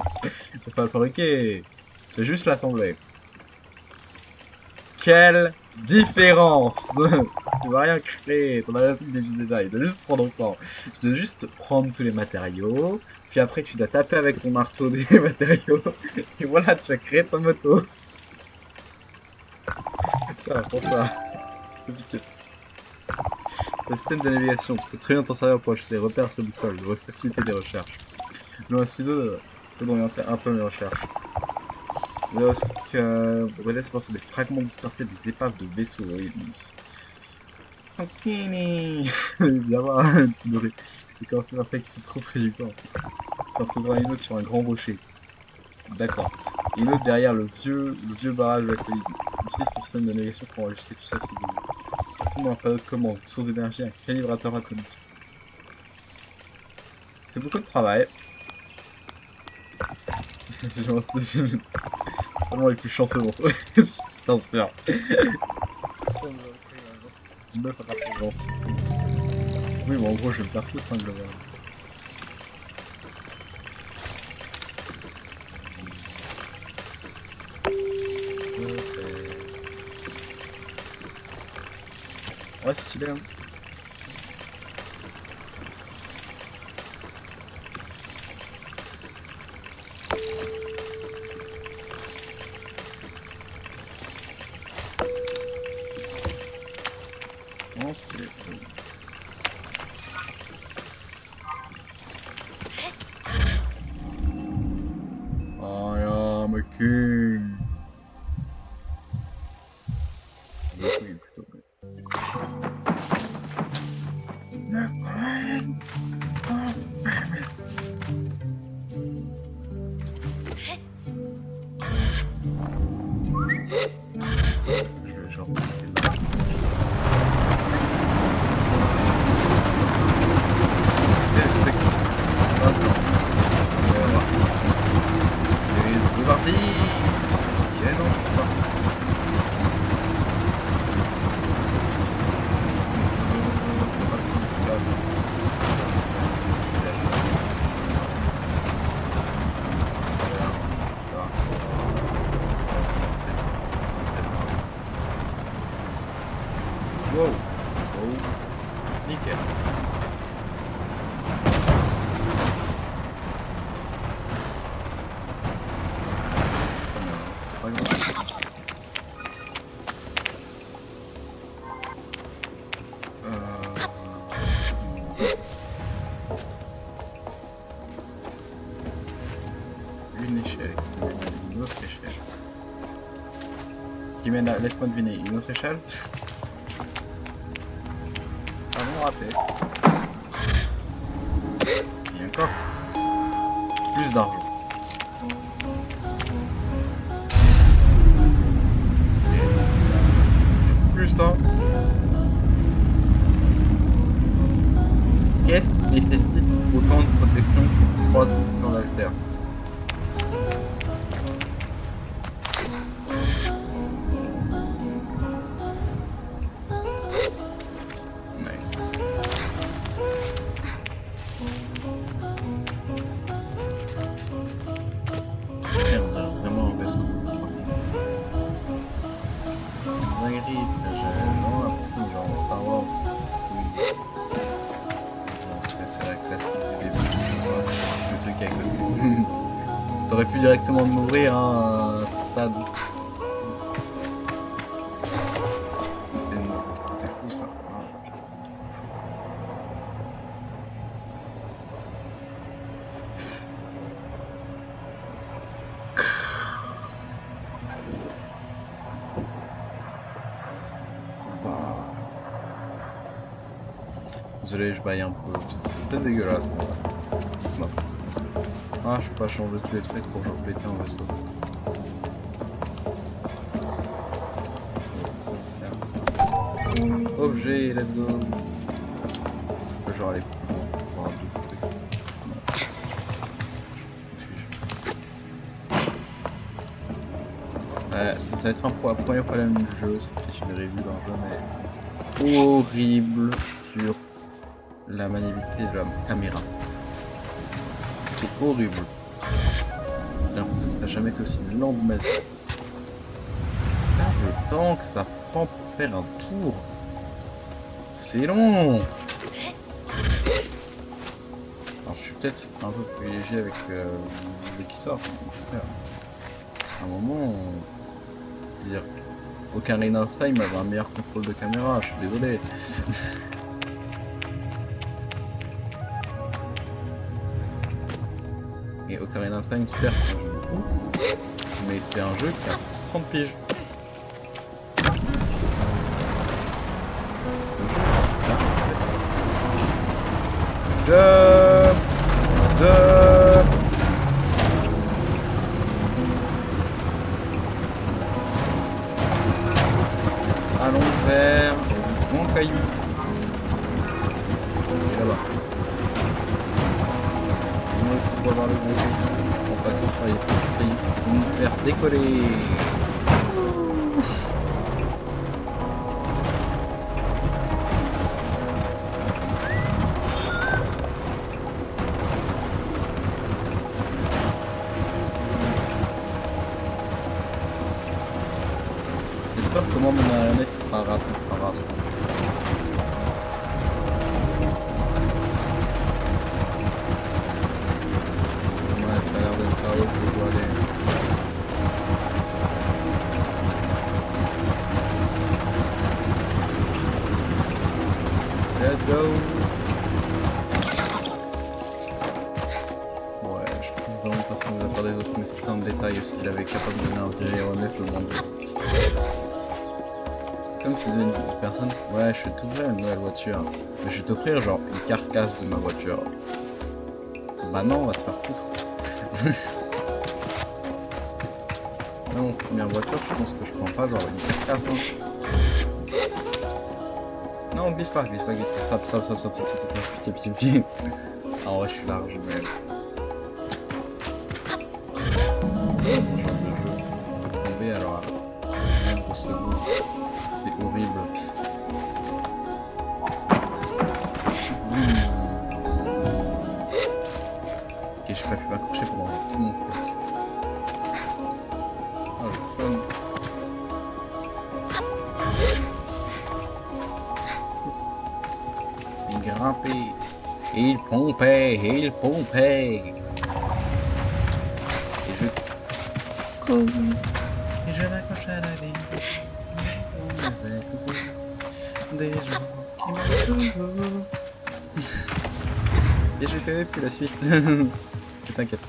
il faut pas le fabriquer. Je vais juste l'assembler. Quelle différence! Tu vas rien créer, ton aérocycle existe déjà, il doit juste prendre quoi? Tu dois juste prendre tous les matériaux, puis après tu dois taper avec ton marteau des matériaux, et voilà, tu vas créer ta moto. Ça, pour ça. C'est piqué. Le système de navigation, tu peux très bien t'en servir pour acheter des repères sur le sol, de faciliter des recherches. Je un ciseau peut orienter un peu mes recherches. Vous avez aussi relais c'est des fragments dispersés des épaves de vaisseaux. Oui. Viens voir, tu devrais. J'ai commencé par ça qui se trouve près du corps. Tu en trouveras une autre sur un grand rocher. D'accord. Et une autre derrière le vieux barrage de la colline. Utilise le système de navigation pour enregistrer tout ça, c'est bien. Surtout un panneau de commande, source d'énergie, un calibrateur atomique. C'est beaucoup de travail. C'est vraiment les plus chanceux d'entre eux. Bien sûr. Oui, bon, en gros, je vais me faire foutre, hein, globalement. Ouais, c'est stylé, hein. Non, stylé. I am a king. Oui, plutôt. Je vais genre... Wow. Oh. Nickel. C'est pas grave. Une échelle. Une autre échelle. Qui mène à... Laisse-moi deviner. Une autre échelle. Ah non, raté. Il y a un coffre. Plus d'argent. Plus d'argent. Qu'est-ce qui nécessite autant de protection que 3 dans l'alter? Nice. Et on dirait vraiment un vaisseau. Dinguerie, genre n'importe genre Star Wars. C'est la classique du début, le truc avec le T'aurais pu directement m'ouvrir un stade. C'est fou ça. Ah. Bah. Désolé, je baille un peu. C'est peut-être dégueulasse, mais non. Ah, je peux pas changer tous les trucs pour genre péter un vaisseau. Objet, let's go. Je peux genre aller plus loin pour voir d'autres trucs. Non. Où suis-je? Ça va être un premier problème du jeu, c'est que j'ai revu dans le jeu, mais horrible sur la maniabilité de la caméra. C'est horrible. J'ai l'impression que ça n'a jamais été aussi lent de ma vie. Le temps que ça prend pour faire un tour, c'est long. Alors je suis peut-être un peu privilégié avec les qui sortent. À un moment, dire Ocarina of Time avait un meilleur contrôle de caméra, je suis désolé. Et Ocarina of Time, certes, c'est un jeu de fou, mais c'est un jeu qui a 30 piges. Jump! Jump! Allons vers mon caillou. Et là-bas. On va voir le gros en passant par les petits cailloux pour nous faire décoller. J'espère que moi mon marionnette fera ça. Ouais, ça a l'air d'être là-haut que je dois aller. Let's go! Ouais, je trouve vraiment pas ce qu'on va faire des autres, mais c'est un détail aussi. Il avait capable de donner un vrai aéronef le monde. C'est comme si c'était une personne. Ouais, je vais t'offrir une nouvelle voiture. Mais je vais t'offrir genre une carcasse de ma voiture. Bah non, on va te faire foutre. Non, première voiture, je pense que je prends pas genre une carcasse. Hein. Non, glisse pas, glisse pas, glisse pas. Sap, pied. Ah ouais, je suis large, mais. Je vais tomber alors. Une seconde. C'est horrible. Ok, je sais pas, je vais m'accrocher pendant tout mon course. Ah, le fun. grimpait, il pompait, il pompait. Et je courus, et je m'accrochais à la vie. Avec des gens qui m'entourent. Et je connais plus la suite. Je t'inquiète.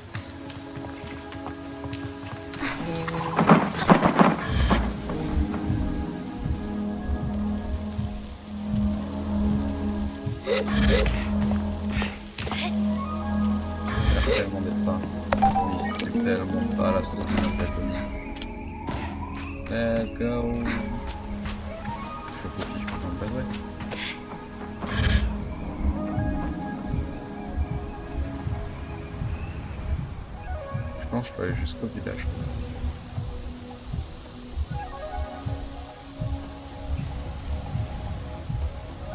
C'est tellement des stars. Oui, c'est tellement star la seconde où on fait Let's go. Je copie, je peux pas me baser. Je pense que je peux aller jusqu'au village.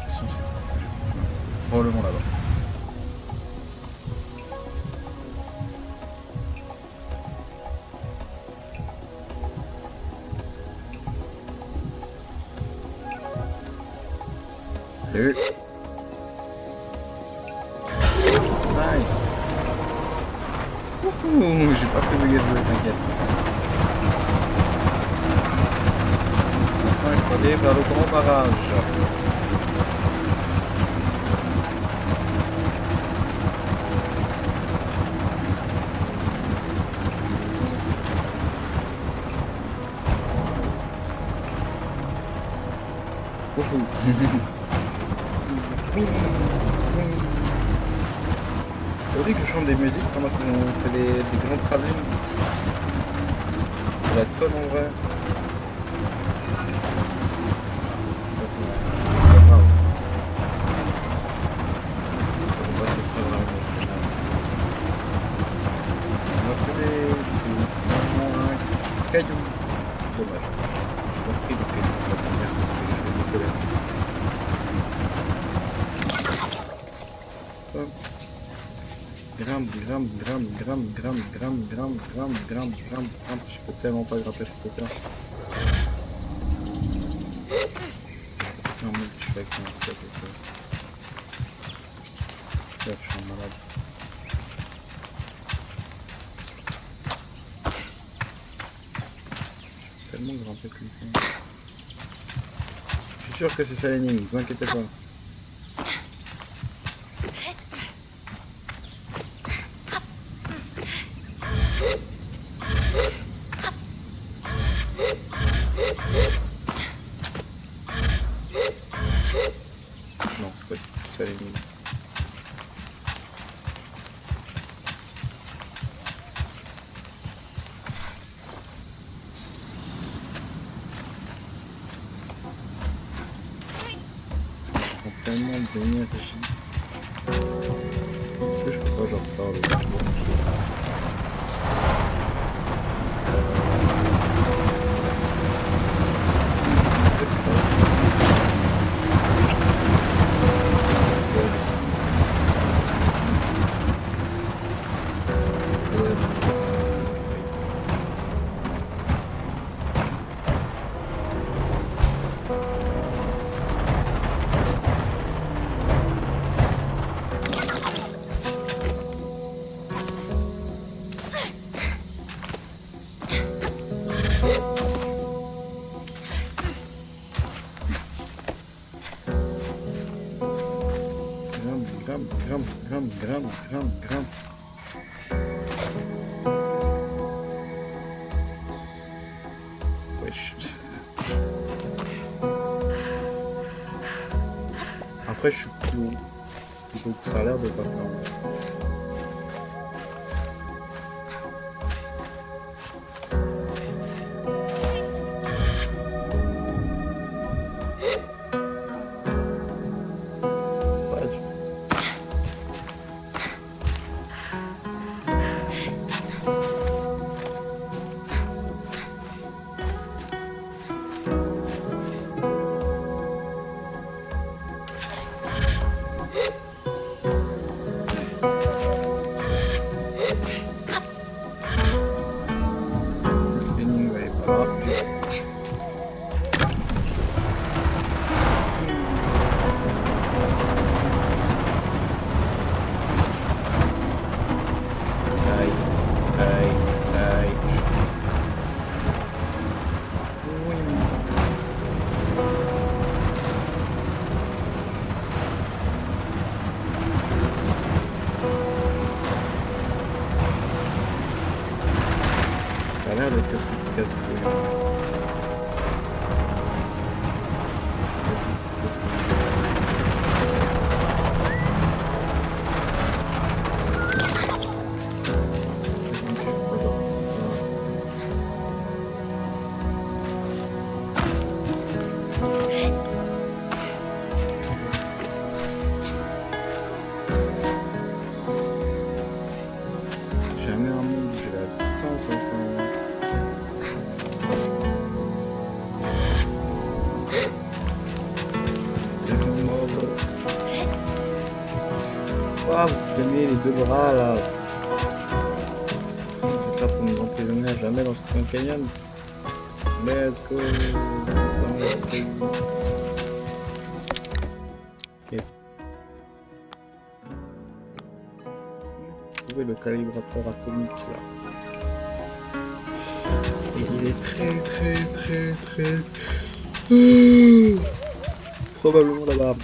J'ai censé. Probablement là-bas. Salut. Nice. Wouhou, j'ai pas fait bugger le jeu, t'inquiète. Maintenant, il faut aller vers le grand barrage. Wouhou. Faudrait que je chante des musiques pendant qu'on fait des grands travelling. Ça va être fun en vrai. Pas grave. On va se faire vraiment ce que on va trouver un caillou. Dommage. Je m'en prie le caillou. On va tenir parce que je vais me coller. Hop. Grimpe, grimpe, grimpe, grimpe, grimpe, grimpe, grimpe, grimpe, grimpe, grimpe, grimpe. Je peux tellement pas grimper ce côté. Non mais je fais avec mon sac et ça. Là, je suis un malade. Je peux tellement grimper comme ça. Je suis sûr que c'est ça l'énigme, ne vous inquiétez pas. Non, c'est pas du tout ça l'énigme. Ça prend tellement d'énergie. Est-ce que je peux pas genre parler? Grimpe. Wesh. Après, je suis plus haut. Donc ça a l'air de passer en vrai. Pas du tout. casse-couille. Jamais un monde où j'ai la distance ensemble. C'est tellement beau. Waouh, vous tenez les deux bras là. Vous êtes là pour nous emprisonner à jamais dans ce coin canyon. Let's go. Dans le pays. Ok. Trouvez le calibrateur atomique là. Et il est très probablement là-bas.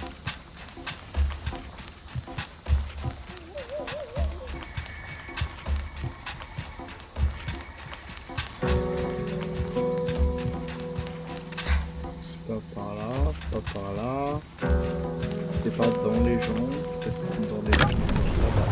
C'est pas par là, pas par là. C'est pas dans les gens, peut-être dans les gens là-bas.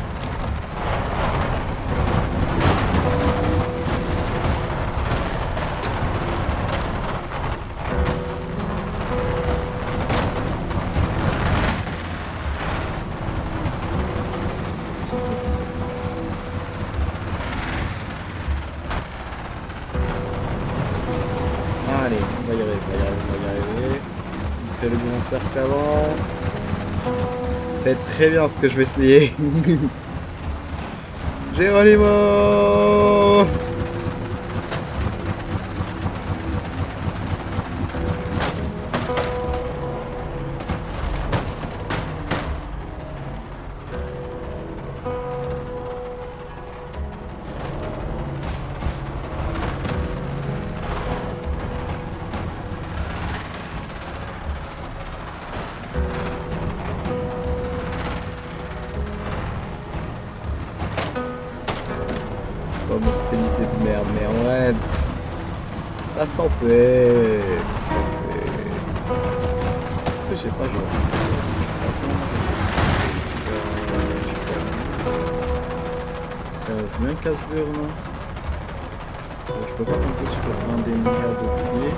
Allez, on va y arriver, on va y arriver. On fait le bon cercle avant. C'est très bien ce que je vais essayer. Geronimo! Oh, mais c'était une idée de merde, mais en vrai, ça se tentait. Ça se tentait. Je sais pas, genre. Ça va être bien casse-burne, non? Je peux pas compter sur un des milliards de boucliers.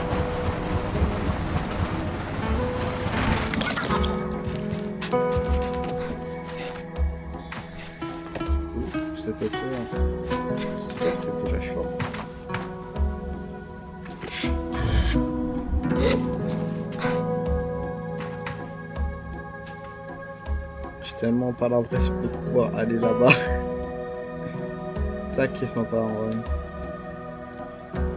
Ouf, cette hauteur. C'est déjà short. J'ai tellement pas l'impression de pouvoir aller là-bas. Ça qui est sympa en vrai.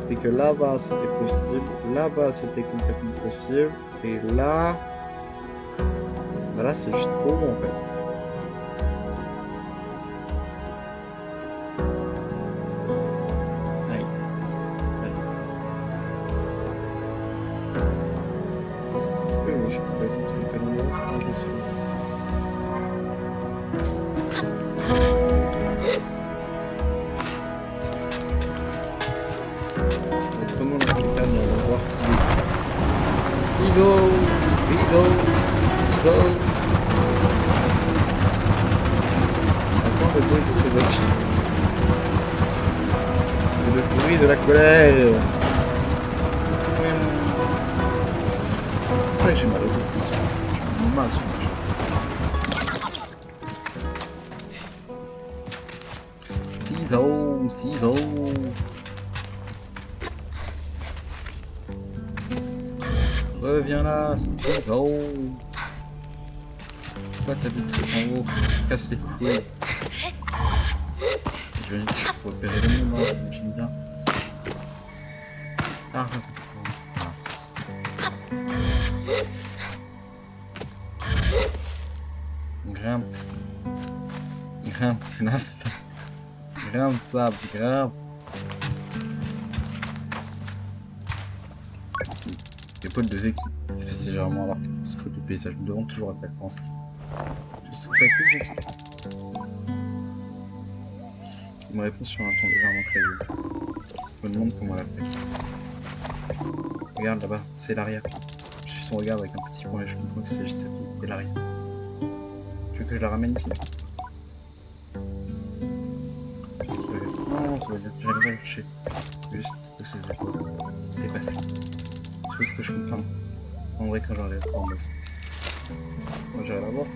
C'est que là-bas c'était possible, là-bas c'était complètement possible, et là... Bah là c'est juste trop bon en fait. Aïe. Est-ce que je peux tromper l'endroit? Ah, je sais. Prenons l'applicable, on va voir Ciseaux. Attends le bruit de ces voitures. C'est le bruit de la colère. Ouais, j'ai mal au dos. J'ai mal sur ma jambe. Ciseaux. Reviens là, ciseaux. Pourquoi t'habites en haut? Casse les couilles. Je vais repérer le monde, j'aime bien. Ah, Grimpe, punaise. Grimpe, sable, grimpe. Les potes de équipes, c'est généralement alors que ce que du paysage. Je me demande toujours à quoi pense. Je sais pas plus équipes. Il me répond sur un ton légèrement clavier. Je me demande comment elle a fait. Regarde là-bas, c'est l'arrière. Je suis son regard avec un petit point et je comprends que c'est juste sa fille. C'est l'arrière. Tu veux que je la ramène ici? Non, ça veut dire que j'arrive à la chercher. Juste de ses épaules. Dépassé. Tu vois ce que je comprends? En vrai, quand j'enlève en bosse. Moi, j'arrive à voir.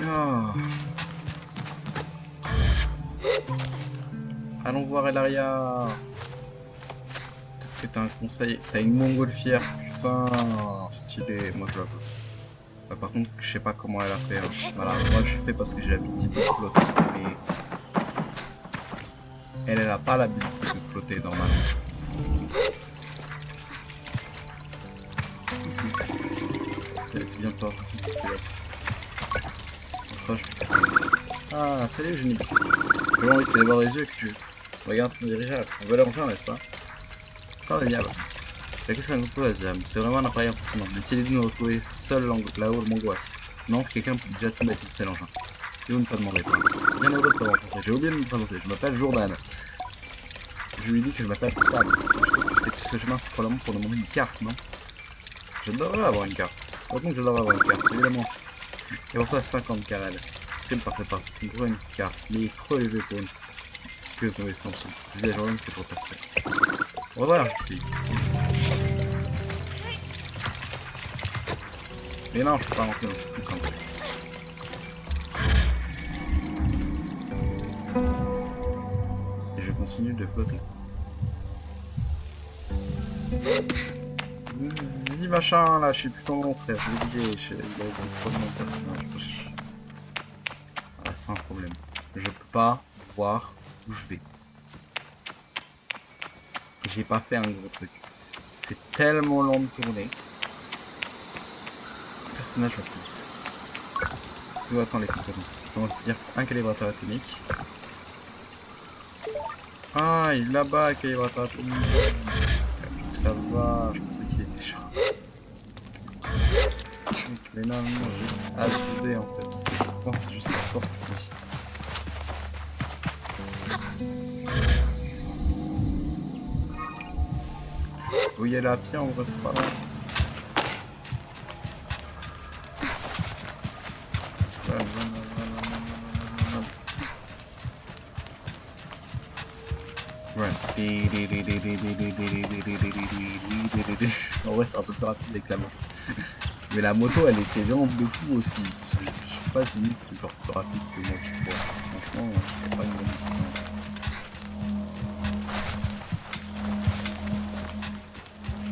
Ah. Allons voir Elaria. Peut-être que t'as un conseil. T'as une montgolfière. Putain, stylé. Moi, je la veux. Par contre, je sais pas comment elle a fait. Hein. Voilà, moi je fais parce que j'ai l'habilité de flotte. Mais elle a pas l'habilité de flotter normalement. Elle était bien pas aussi dégueulasse. Ah, salut Génie. J'ai envie de te les voir les yeux et que tu regardes ton dirigeable. On veut l'enfant, n'est-ce pas? Sans les diables. La question est la diable. C'est vraiment un appareil impressionnant. Mais si l'idée de nous retrouver seul là-haut m'angoisse. Non, c'est quelqu'un peut déjà tomber avec un tel engin. Je vais ne pas demander. Bien heureux de te rencontrer. J'ai oublié de me présenter. Je m'appelle Jourdan. Je lui dis que je m'appelle Stab. Je pense que tout ce chemin, c'est probablement pour demander une carte, non? Je devrais avoir une carte. Donc je devrais avoir une carte, évidemment. Et pour toi, 50 carrels. Je ne parfait pas. Je me une carte. Mais il est trop élevé pour une excuse de sanction. Je dis à Jordan que je repasserai. Au revoir, fille. Mais non, je peux pas rentrer dans ce truc quand même. Et je continue de flotter. Dis machin là, je sais plus ton nom frère, j'ai oublié, il a trop de mon personnage. Voilà, c'est un problème. Je peux pas voir où je vais. J'ai pas fait un gros truc. C'est tellement long de tourner. Le personnage va plus vite. Je dois attendre les composants. Donc dire un calibrateur atomique. Ah, il est là-bas, le calibrateur atomique. Ça va, je pensais qu'il était genre. Mais non, non, juste abusé en fait. Je pense que c'est juste la sortie. Où y aller à pied en vrai, c'est pas loin. Run. En vrai, c'est un peu plus rapide avec la moto. Mais la moto, elle était vraiment de fou aussi. Je sais pas, je me dis que c'est genre plus rapide que moi qui cours. Franchement, c'est pas une bonne différence.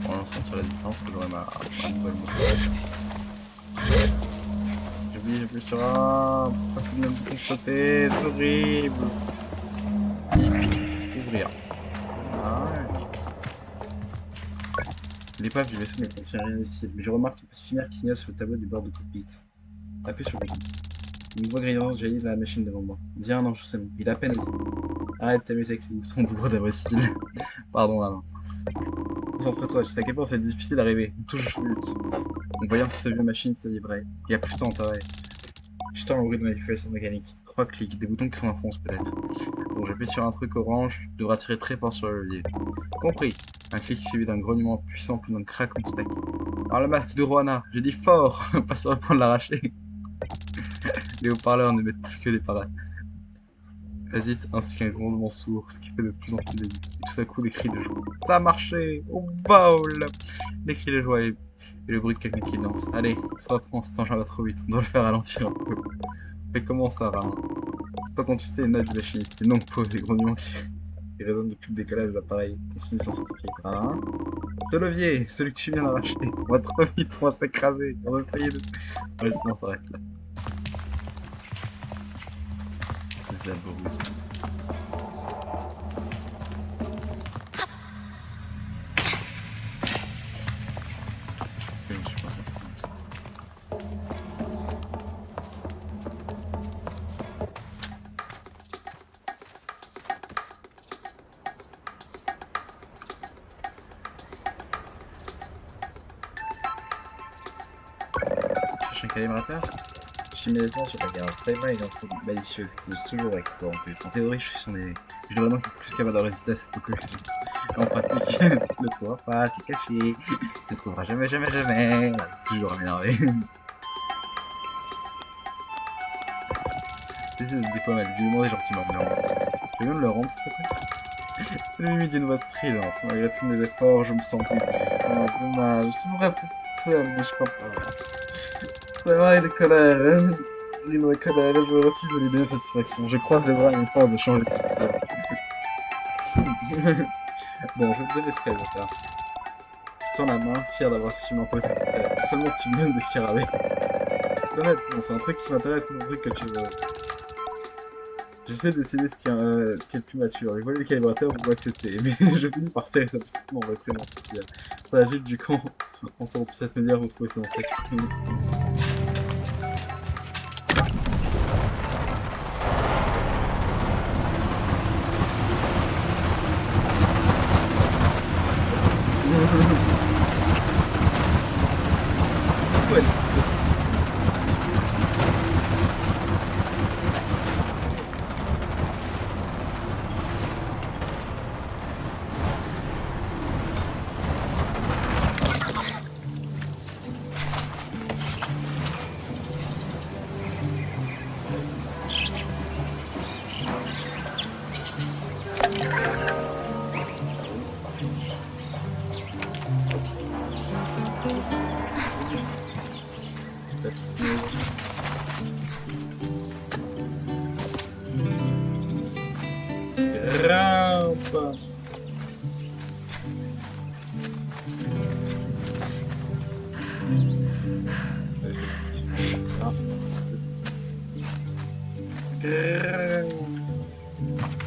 Pour l'instant, sur la différence que j'aurai ma nouvelle moto. J'appuie sur A. Pourquoi c'est le même bouton que sauter? C'est horrible. Ouvrir. L'épave du vaisseau ne contient rien ici, mais je remarque une petite lumière qui clignote sur le tableau du bord de cockpit. Appuyez sur le bouton. Une voix grillante jaillit de la machine devant moi. Dis un ange, c'est bon. Il a à peine dit. Arrête de t'amuser avec ces boutons bourrés d'imbécile. Pardon, maman. Concentre-toi, je sais à quel point c'est difficile d'arriver. Touche le but. En voyant cette vieille machine se livrer, il y a plus de temps intérêt. Je tends le bruit de manipulation mécanique. 3 clics, des boutons qui sont en fonce peut-être. Bon, j'appuie sur un truc orange, tu devras tirer très fort sur le levier. Compris. Un clic suivi d'un grognement puissant puis d'un craquement sec. Alors le masque de Roana, j'ai dit fort, pas sur le point de l'arracher. Les haut-parleurs ne mettent plus que des parades. Hésite ainsi qu'un grondement sourd, ce qui fait de plus en plus d'aigus. Et tout à coup des cris de joie. Ça a marché! Oh baul! Les cris de joie et le bruit de quelqu'un qui danse. Allez, on se reprend, cet engin va trop vite, on doit le faire ralentir un peu. Mais comment ça va? C'est pas consulter une note du machiniste, c'est une longue pause, des grognements qui résonnent depuis le décollage de l'appareil. Continue sans s'inquiéter. Ah. Le levier, celui que tu viens d'arracher. On va trop vite, on va s'écraser. On va essayer de. Ouais, justement, ça s'arrête là. C'est la bourse. calibrateur? Immédiatement sur la garde. Cyber est un peu malicieux, ce qui se toujours avec toi en plus. En théorie, je suis son aîné. Je dois donc plus capable de résister à cette conclusion. En pratique, tu le vois pas, tu es caché. Tu te trouveras jamais, jamais, jamais. Toujours à m'énerver. J'essaie de te déployer, je lui demandais gentiment, mais non. Tu veux me le rendre, s'il te plaît? Le limite d'une voix stridente. Malgré tous mes efforts, je me sens plus. Oh, dommage. Tu devrais peut-être toute seule, mais je crois pas. C'est vrai, il est colère, hein. Il est colère, je refuse de lui donner satisfaction. Je croise les bras et m'efforce de changer de posture. Bon, je te laisserai le faire. Sans la main, fier d'avoir su m'imposer cette terre. Seulement si tu me donnes des scarabées. Honnêtement, c'est un truc qui m'intéresse, c'est un truc que tu veux. J'essaie de décider ce qui est le plus mature. Lui voler le calibrateur ou accepter, mais je finis par serrer sa petite main en retrait mon soutien. Ça agite du camp, en sortant pour cette médias retrouver ses ancêtres. Ouais. Rampa.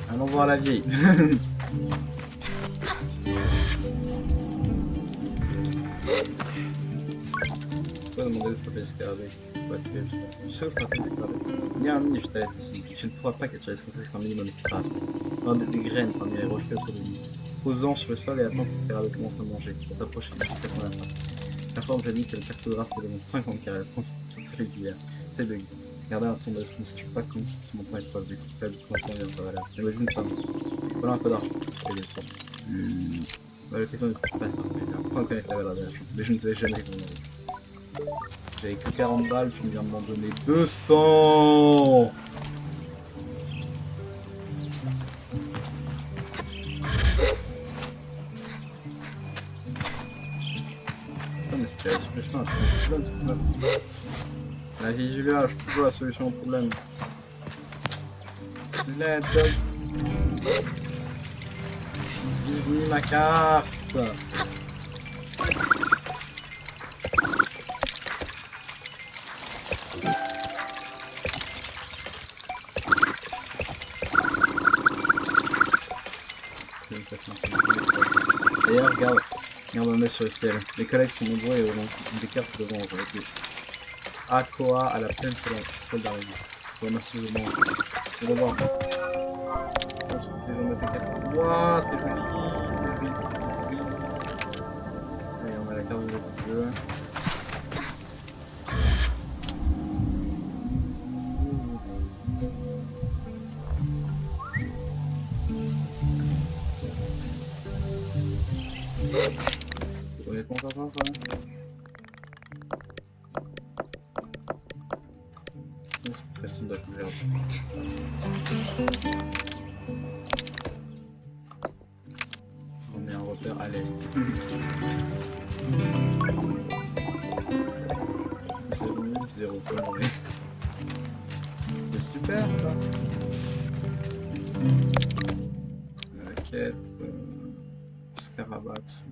Allons voir la vieille. Pourquoi demander de frapper l'escarabée? Je sais où frapper l'escarabée. Il y a un nid juste à l'est d'ici. Je ne crois pas qu'elle serait censée sans minimum d'équipage. Prendre des graines parmi les rochers autour de nous. Posant sur le sol et attendre que le scarabée commence à manger. Pour s'approcher discrètement de la fin. La forme j'indique que le cartographe te demande 50 carrés. C'est régulière. C'est bug. Gardez un ton de l'esprit, ne sache pas comment ce qui monte à l'épreuve. Les trucs faibles commencent à venir dans ta valeur. Ne voisine pas. Voilà un peu d'argent. La question ne se passe pas. Apprends à connaître la valeur de la chose. Mais je ne te vais jamais répondre. J'avais que 40 balles, tu viens de m'en donner 200. Putain, mais c'était la solution à ton problème, cette meuf. La vie du village, toujours la solution au problème. Let's go. Give me ma carte. D'ailleurs, regarde un œil sur le ciel. Les collègues sont nombreux et auront des cartes devant aujourd'hui. Akoa à la pleine solidarité. Je vous remercie vivement. Au revoir. Wouah, c'était joli, c'était joli. Allez, on met la carte de jeu. Honnêtement, ça, c'est plus facile d'accueillir. On met un repère à l'est. C'est minute 0 point à l'est. C'est super ça. La quête. Scarabax.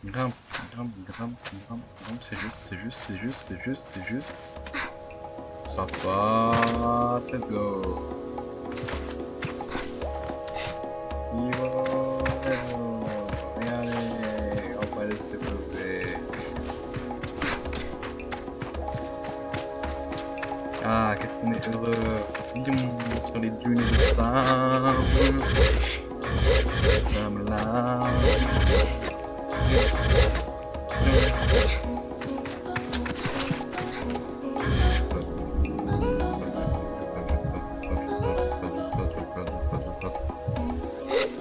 Grimpe, grimpe, grimpe, grimpe, grimpe. C'est juste, c'est juste, c'est juste, c'est juste, c'est juste. Ça passe. Let's go. Regardez, on va laisser tomber. Ah, qu'est-ce qu'on est heureux. Sur les dunes de sable. Comme là.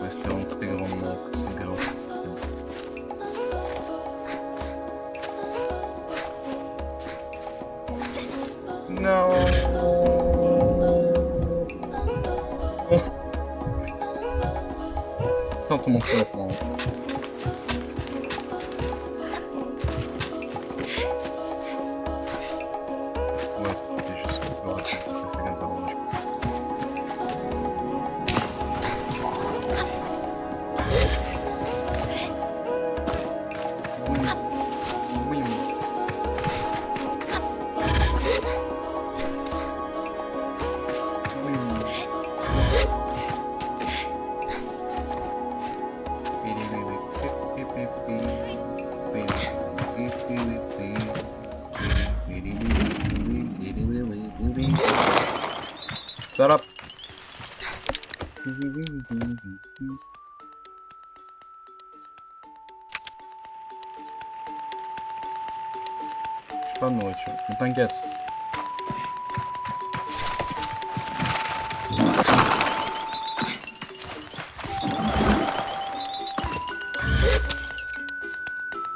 Espérons très grandement que c'est grand possible. Non. Tente mon maintenant. Ouais, c'était juste pour le rapide, c'est passé comme ça. Oui, oui. Salope. J'ai pas de nourriture, mais t'inquiète.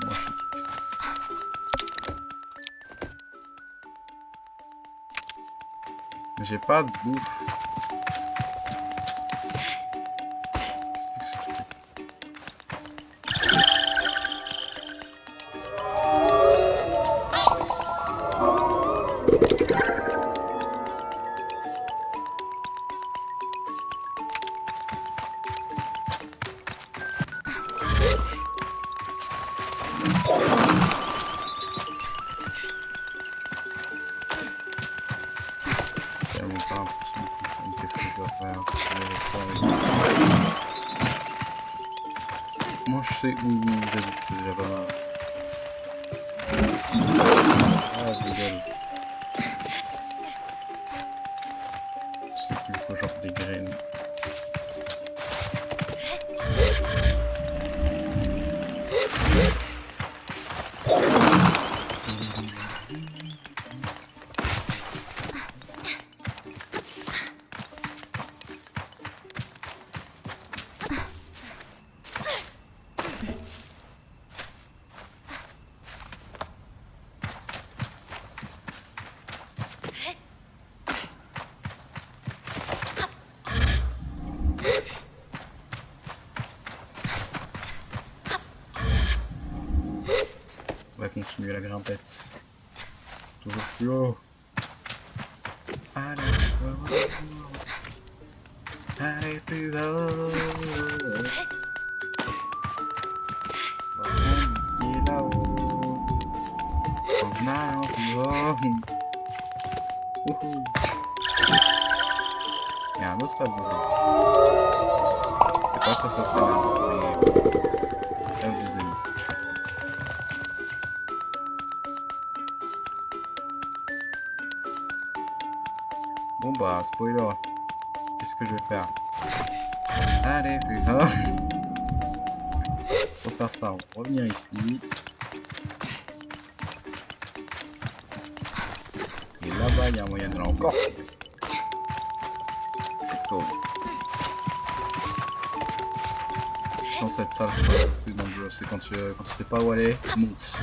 Moi, je suis kick. Mais j'ai pas de bouffe. J'ai même pas l'impression de comprendre qu'est-ce que je dois faire. Moi je sais où vous habitez, c'est déjà pas mal. Ah, dégueule. Je sais qu'il faut genre des graines. On va continuer la grimpette. Toujours plus haut. Allez, allez plus haut. On va tomber là-haut. En allant plus haut. Wouhou. Il y a un autre abusé. C'est pas trop ça que ça merde, mais abusé. Bon bah, spoiler. Qu'est-ce que je vais faire? Allez, plus haut. Pour faire ça, on va revenir ici. Et là-bas, il y a un moyen de là encore. Let's go. Je pense être ça le plus dangereux, c'est quand tu sais pas où aller, monte.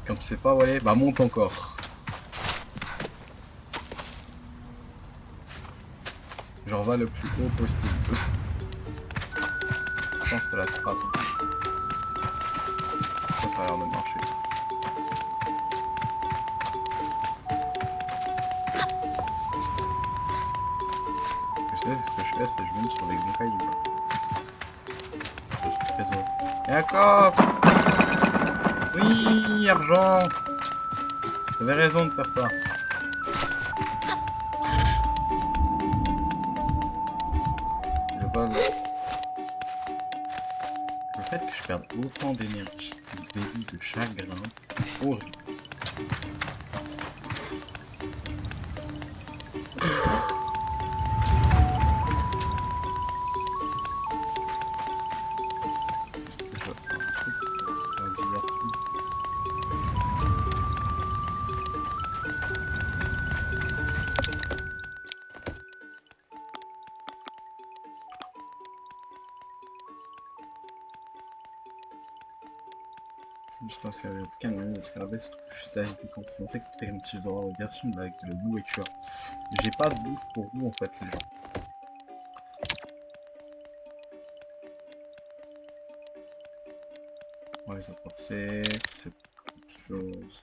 Quand tu sais pas où aller, bah monte encore. Genre va le plus haut possible. Je pense que c'est la strat. Ça a l'air de marcher. Ce que je fais, c'est que je monte sur des cailloux. trésor. Et un coffre! Oui, argent! J'avais raison de faire ça. Je vole. Le fait que je perde autant d'énergie au début de chaque grimpe, c'est horrible. Jusqu'à ce que aucun ami d'escalader se trouve juste avec des conséquences extrêmes. Si je dois avoir une version avec de la nourriture. J'ai pas de bouffe pour vous en fait, les gens. On va les apporter, c'est autre chose.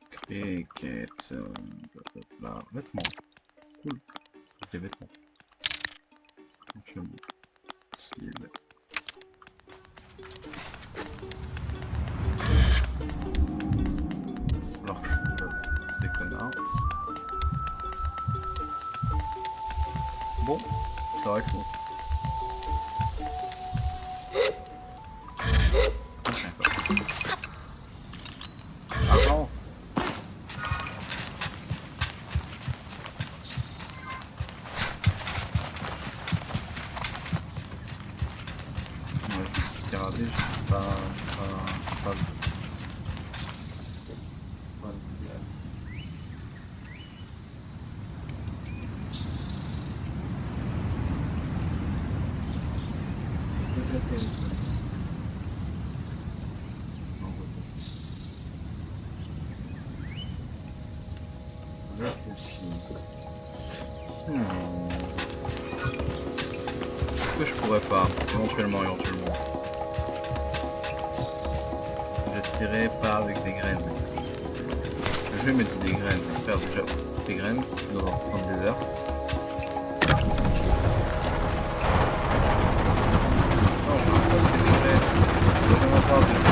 Créer, quête, blablabla. Vêtements. Cool. C'est vêtements. Éventuellement. Style. Alors que je suis des connards. Bon, ça va que c'est bon. Attends. Ouais, je vais regarder, je pas que je pourrais pas, éventuellement. J'aspirais pas avec des graines. Le jeu me dit des graines, faire déjà des graines, tu dois en prendre des heures. Non, je veux pas des graines. Je veux vraiment pas des graines.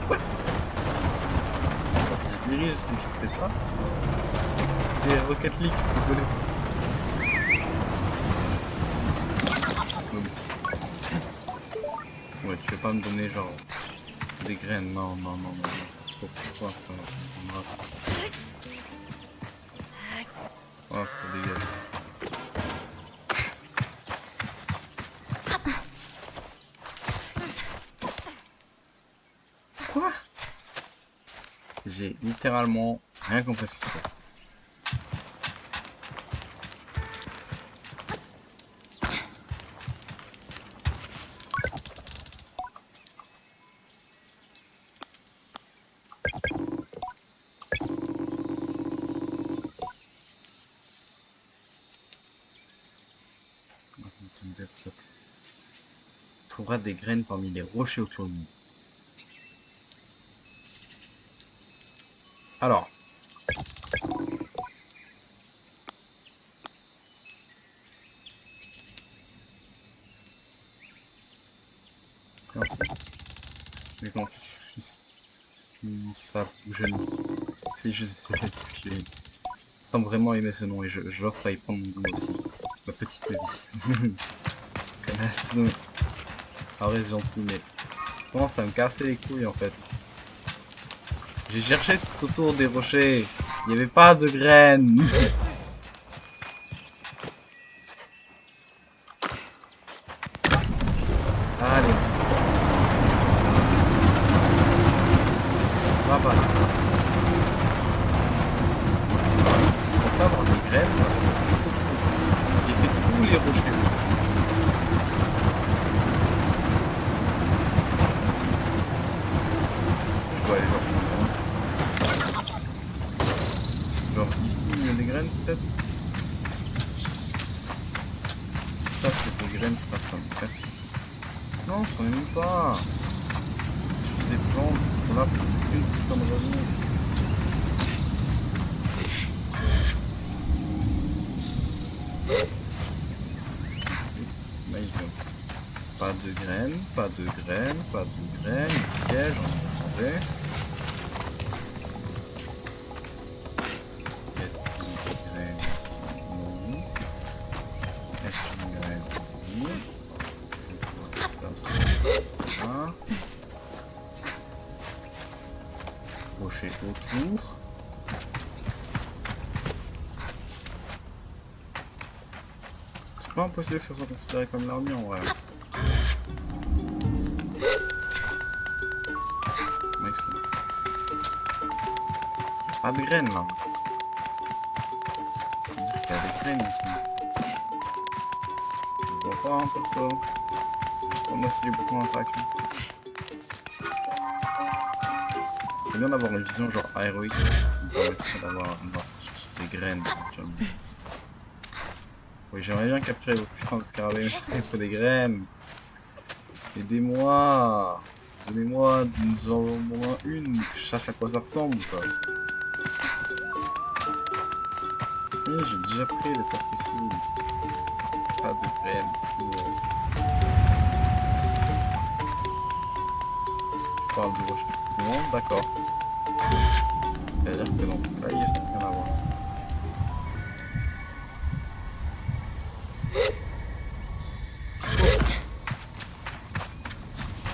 What? Je dirige, je fais ça. J'ai Rocket League, je peux voler. Ouais, tu veux pas me donner genre des graines, non, c'est trop pour toi, ça. Oh, faut dégager. Quoi? J'ai littéralement rien compris ce qui se passe. Tu trouveras des graines parmi les rochers autour de nous. Alors. Merci. Mais comment ça, je ne... Je semble vraiment aimer ce nom et j'offre à y prendre mon goût aussi. Ma petite novice. Connasse. Ah ouais, c'est gentil, mais commence à me casser les couilles en fait. J'ai cherché tout autour des rochers. Il n'y avait pas de graines. Allez. Va pas. Je pense avoir des graines. J'ai fait tous les rochers. Je dois aller genre ici, il y a des graines peut-être. Ça c'est des graines, pas ça me casse. Non, ça n'est même pas. Je faisais plantes, voilà, une putain de raison. de graines, pas de graines, pas de graines. Nickel, j'en ai posé. Y a-t-il des graines ici? Non. Est-ce qu'une graine? Oui. Comme ça. Voilà. Rocher autour. C'est pas impossible que ça soit considéré comme l'armure en vrai. Comment ils font? Pas de graines là. Ça veut dire qu'il y a des graines ici. Je vois pas un perso. Juste pour moi c'est du bouton d'interaction. C'est bien d'avoir une vision genre AeroX qui me permettrait d'avoir des graines éventuellement. Oui, j'aimerais bien capturer vos putains de scarabées, mais ça il faut des graines. Aidez-moi. Donnez-moi au moins une, que je sache à quoi ça ressemble quoi. Oui, j'ai déjà pris les perspectives. Pas de graines. Je parle du rocher tout le monde, d'accord. Il a l'air que non. Là, il y a rien à voir.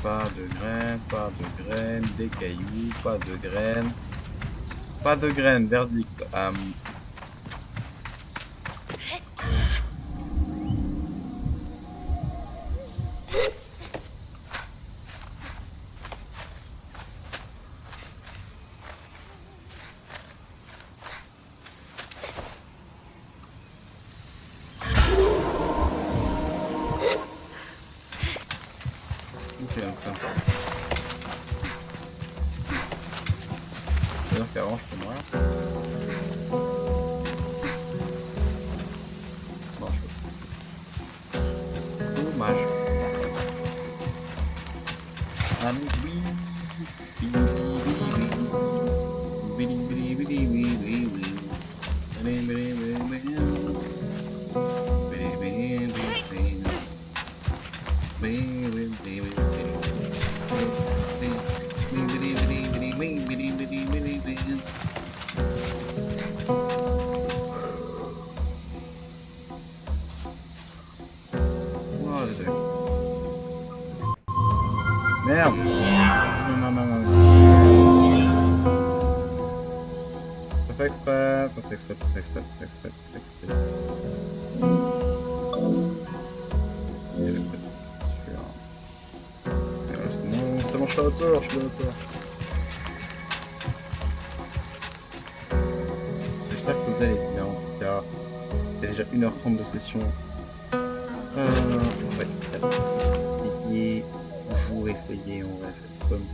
Pas de graines, pas de graines, des cailloux, pas de graines. Pas de graines, verdict. Ok, donc ça me parle. C'est-à-dire qu'avant, je peux mourir. Non, je peux pas. Dommage. Ah mais oui. Oh, désolé. Merde! Non, non, non, non. Pas fait exprès, pas fait exprès, pas fait exprès, pas fait exprès, pas fait exprès. Il y avait pas de sûr. C'est bon, je suis à hauteur, je suis à hauteur. J'espère que vous allez bien, en tout cas. Il y a déjà 1h30 de session. Ouais, essayez, toujours essayer, on va cette pomme.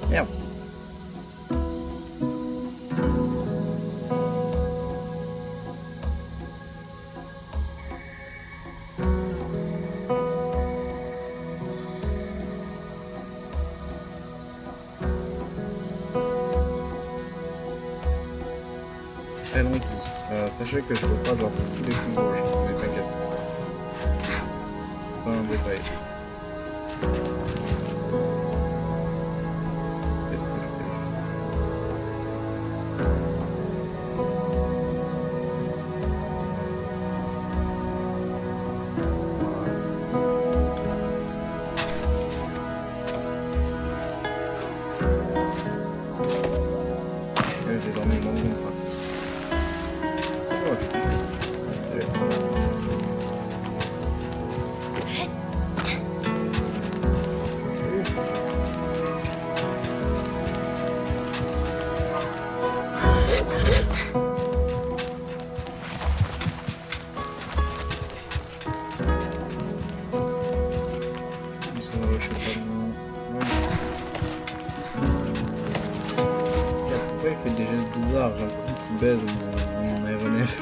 Merde. Allons-y. Sachez que je peux pas genre tous les coups rouges, mais t'inquiète. Pas un détail. J'ai dormi une longue partie. Oh, j'ai compris ça. Ça va, je sais pas. baise mon aéronef.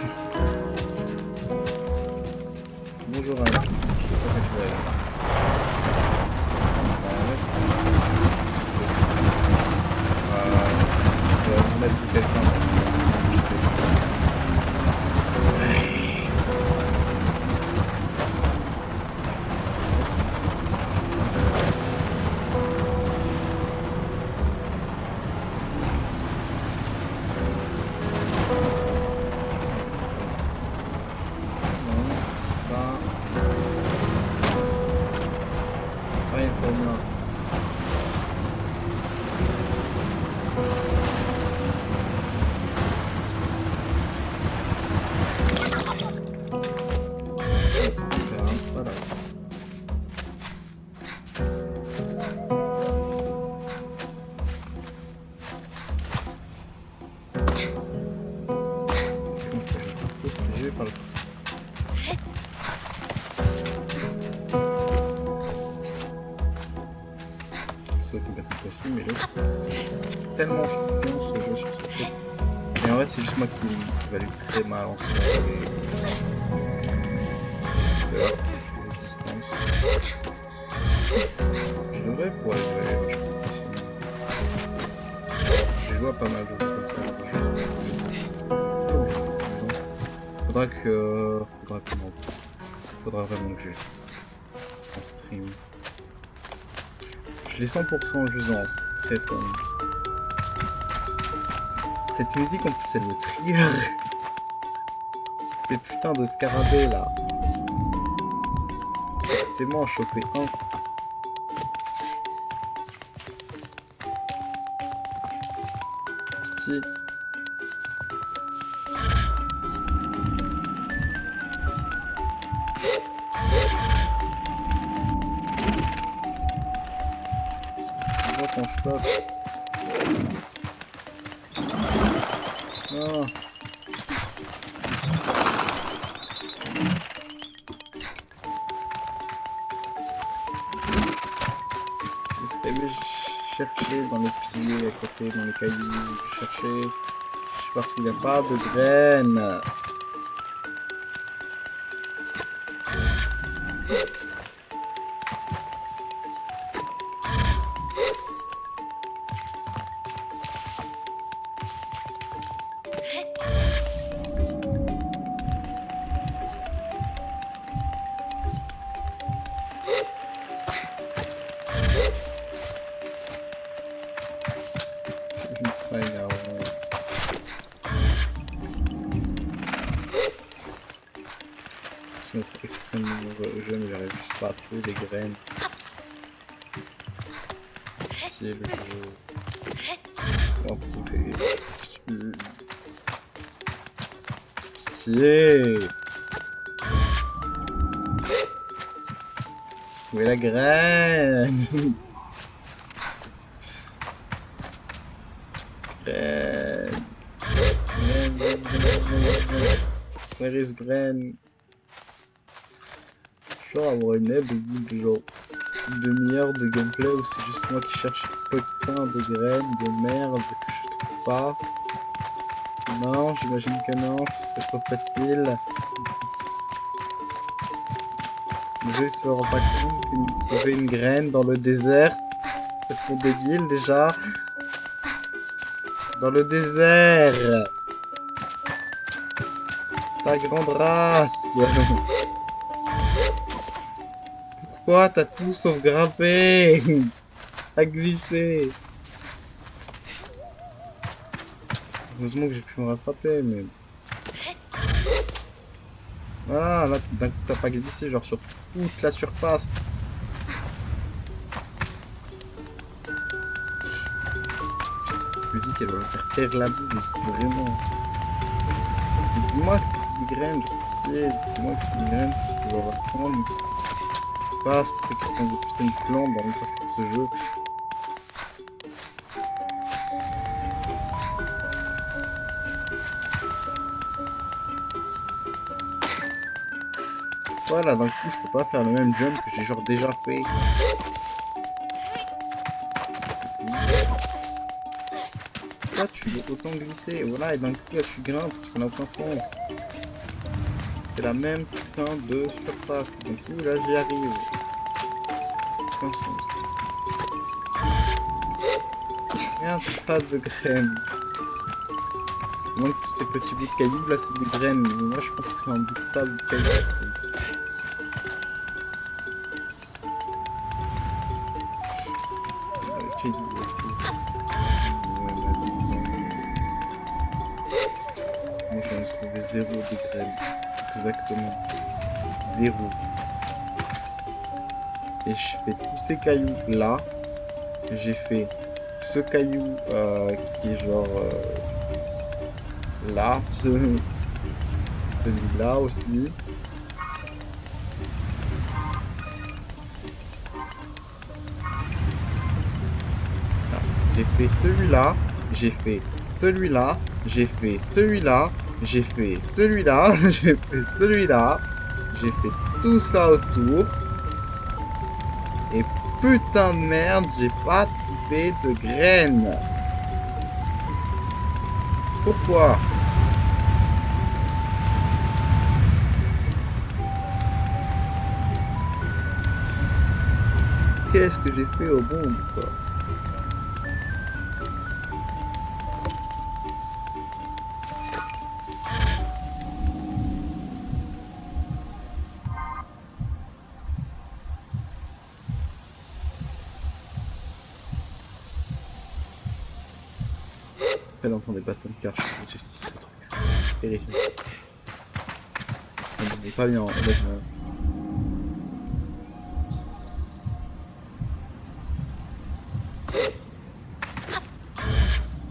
Bonjour Anne. Je sais pas que tu vas là. Je vais mettre quelqu'un. Mais c'est tellement chiant ce jeu sur ce truc. Et en vrai c'est juste moi qui value très mal en ce moment les distances. Je devrais pouvoir les évaluer, je trouve facilement. J'ai joué à pas mal de jeux comme ça. Faudra vraiment que je joue en stream. Je l'ai 100% en jusant, c'est très fun. Cette musique en plus elle me trigger. Ces putains de scarabées là. Tellement en choper un. Pitié. Quand je tape. Ah. J'essaie de chercher dans les piliers à côté, dans les cailloux, chercher. Je suis parti, il n'y a pas de graines. C'est extrêmement jeune, j'arrive juste pas à trouver des graines. Si le jeu en trouver. Pitié. Où est la graine? Graine. Where is graine? Genre avoir une aide au bout de genre une demi-heure de gameplay où c'est juste moi qui cherche putain de graines de merde que je trouve pas. Non, j'imagine que non, c'était trop facile. Le jeu il se rend pas compte qu'il trouver une graine dans le désert, c'est trop débile déjà. Dans le désert. Ta grande race. Pourquoi t'as tout sauf grimpé? T'as glissé. Heureusement que j'ai pu me rattraper, mais... Voilà, là d'un coup t'as pas glissé, genre sur toute la surface. Cette musique elle va me faire perdre la bouche, vraiment. Dis-moi que c'est une graine, dis-moi que c'est une graine, je vais avoir prendre. Pas cette question de putain de plan dans une sortie de ce jeu. Voilà, d'un coup je peux pas faire le même jump que j'ai genre déjà fait. Pourquoi tu tu dois autant glisser. Voilà, et d'un coup, là, tu grimpes, ça n'a aucun sens. C'est la même putain de surface. Du coup, là, j'y arrive. Aucun sens. Merde, c'est pas de graines. Au moins que tous ces petits bouts de cailloux, là, c'est des graines. Mais moi, je pense que c'est un bout de sable ou de caillou. Caillou, ok. Moi, j'en ai trouvé zéro de graines. Exactement. Zéro. Et je fais tous ces cailloux là. J'ai fait ce caillou qui est genre là. Celui-là aussi. Là. J'ai fait celui-là. J'ai fait celui-là. J'ai fait celui-là. J'ai fait celui-là. J'ai fait celui-là. J'ai fait tout ça autour. Et putain de merde, j'ai pas trouvé de graines. Pourquoi? Qu'est-ce que j'ai fait au bon bout, quoi? Très longtemps des bâtons de cartes, je ce truc, c'est terrifiant. Ça me met pas bien, honnêtement.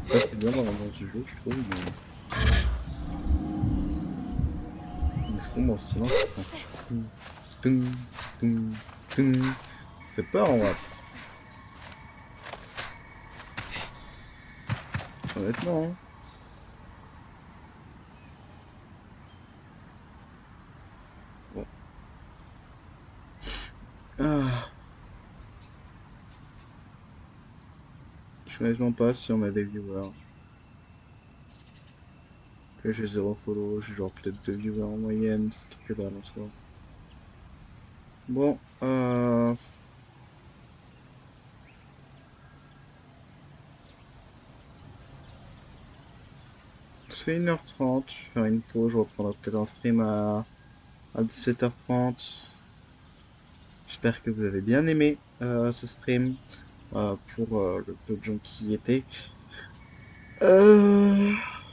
Ça, c'était bien dans l'ambiance du jeu, je trouve, mais ils sont dans le silence. Toum, toum, toum. C'est peur, en vrai. Honnêtement, hein. Bon. Ah, je suis honnêtement pas si on a des viewers. Que j'ai zéro follow, j'ai genre peut-être 2 viewers en moyenne, c'est que dalle en soi. Bon, c'est 1h30, je vais faire une pause, je reprendrai peut-être un stream à 17h30. J'espère que vous avez bien aimé ce stream pour le peu de gens qui y étaient. Euh,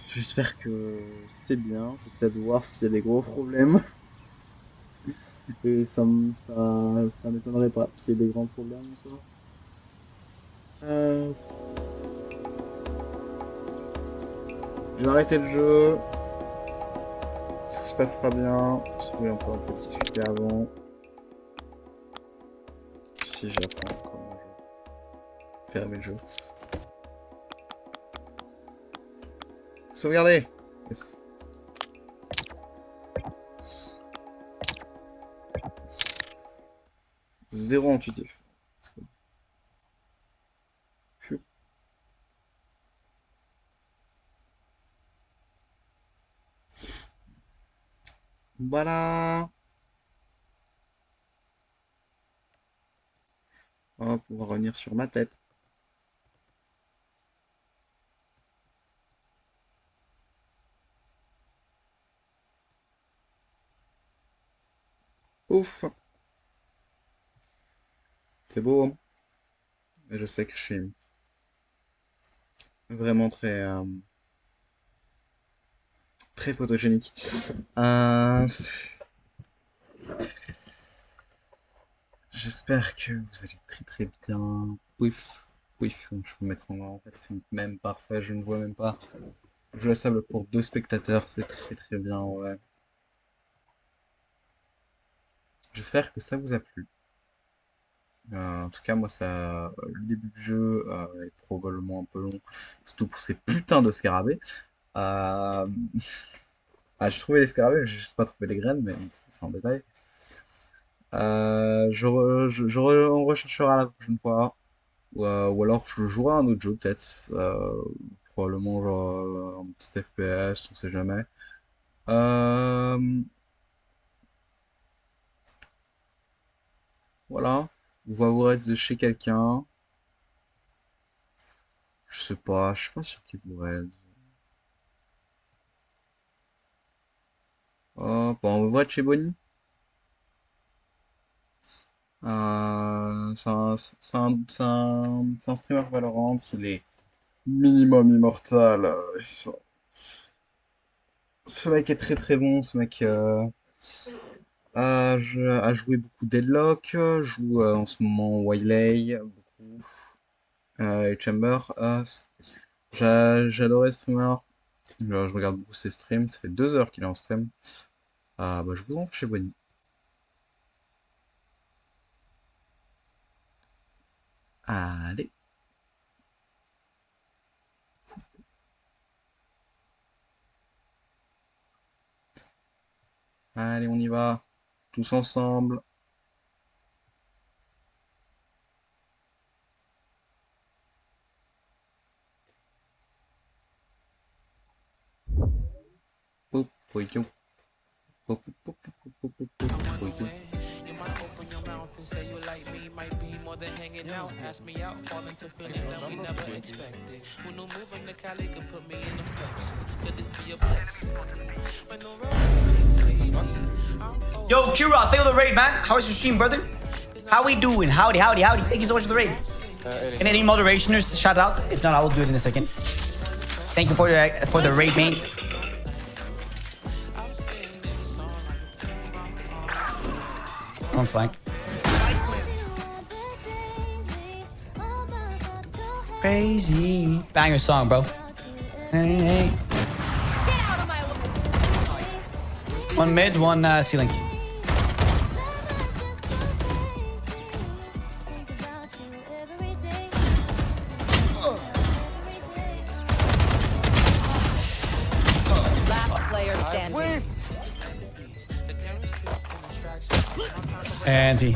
J'espère que c'est bien. Je vais peut-être voir s'il y a des gros problèmes. Et ça m'étonnerait pas qu'il y ait des grands problèmes, ça. Euh, je vais arrêter le jeu. Ça se passera bien. Si vous voulez encore un peu discuter avant. Si j'apprends comment je vais fermer le jeu. Sauvegarder. Yes. Zéro intuitif. Voilà. Hop, on va revenir sur ma tête. Ouf. C'est beau, hein. Mais je sais que je suis vraiment très photogénique. Euh, J'espère que vous allez très bien. Pouif, pouif. Je vais vous mettre en en fait, c'est même parfait. Je ne vois même pas. Je la sable pour 2 spectateurs. C'est très bien, ouais. J'espère que ça vous a plu. En tout cas, moi, le début du jeu est probablement un peu long, surtout pour ces putains de scarabées. Euh, Ah, j'ai trouvé les scarabées, mais j'ai pas trouvé les graines, mais c'est en détail. On recherchera la prochaine fois, ou alors je jouerai à un autre jeu peut-être, probablement genre un petit FPS, on sait jamais. Euh, voilà, on va vous être de chez quelqu'un. Je suis pas sûr qu'il vous aide. Hop, on va être chez Bonnie. C'est un streamer Valorant, il est minimum immortal. Ce mec est très très bon, ce mec a joué beaucoup Deadlock, joue en ce moment Waylay, beaucoup, et Chamber. J'adorais ce streamer. Je regarde beaucoup ses streams, ça fait 2 heures qu'il est en stream. Bah, je vous en prie chez Bonnie. Allez, allez, on y va. Tous ensemble. Poup, pouitou. Poup, poup, poup, poup, poup, poup, poup, pouitou. You might open your mouth and say you like me, might be more than hanging out. Ask me out, fall into feeling that we never expected. Who knew moving to Cali could put me in affections? Could this be a blessing? When the road seems lazy, I'm Yo, Kira, thank you for the raid, man. How is your stream, brother? How we doing? Howdy, howdy, howdy. Thank you so much for the raid. And any moderationers, shout out. If not, I will do it in a second. Thank you for the raid, mate. On flank. Crazy. Banger song, bro. Hey. One mid, one ceiling. Last player standing. And he.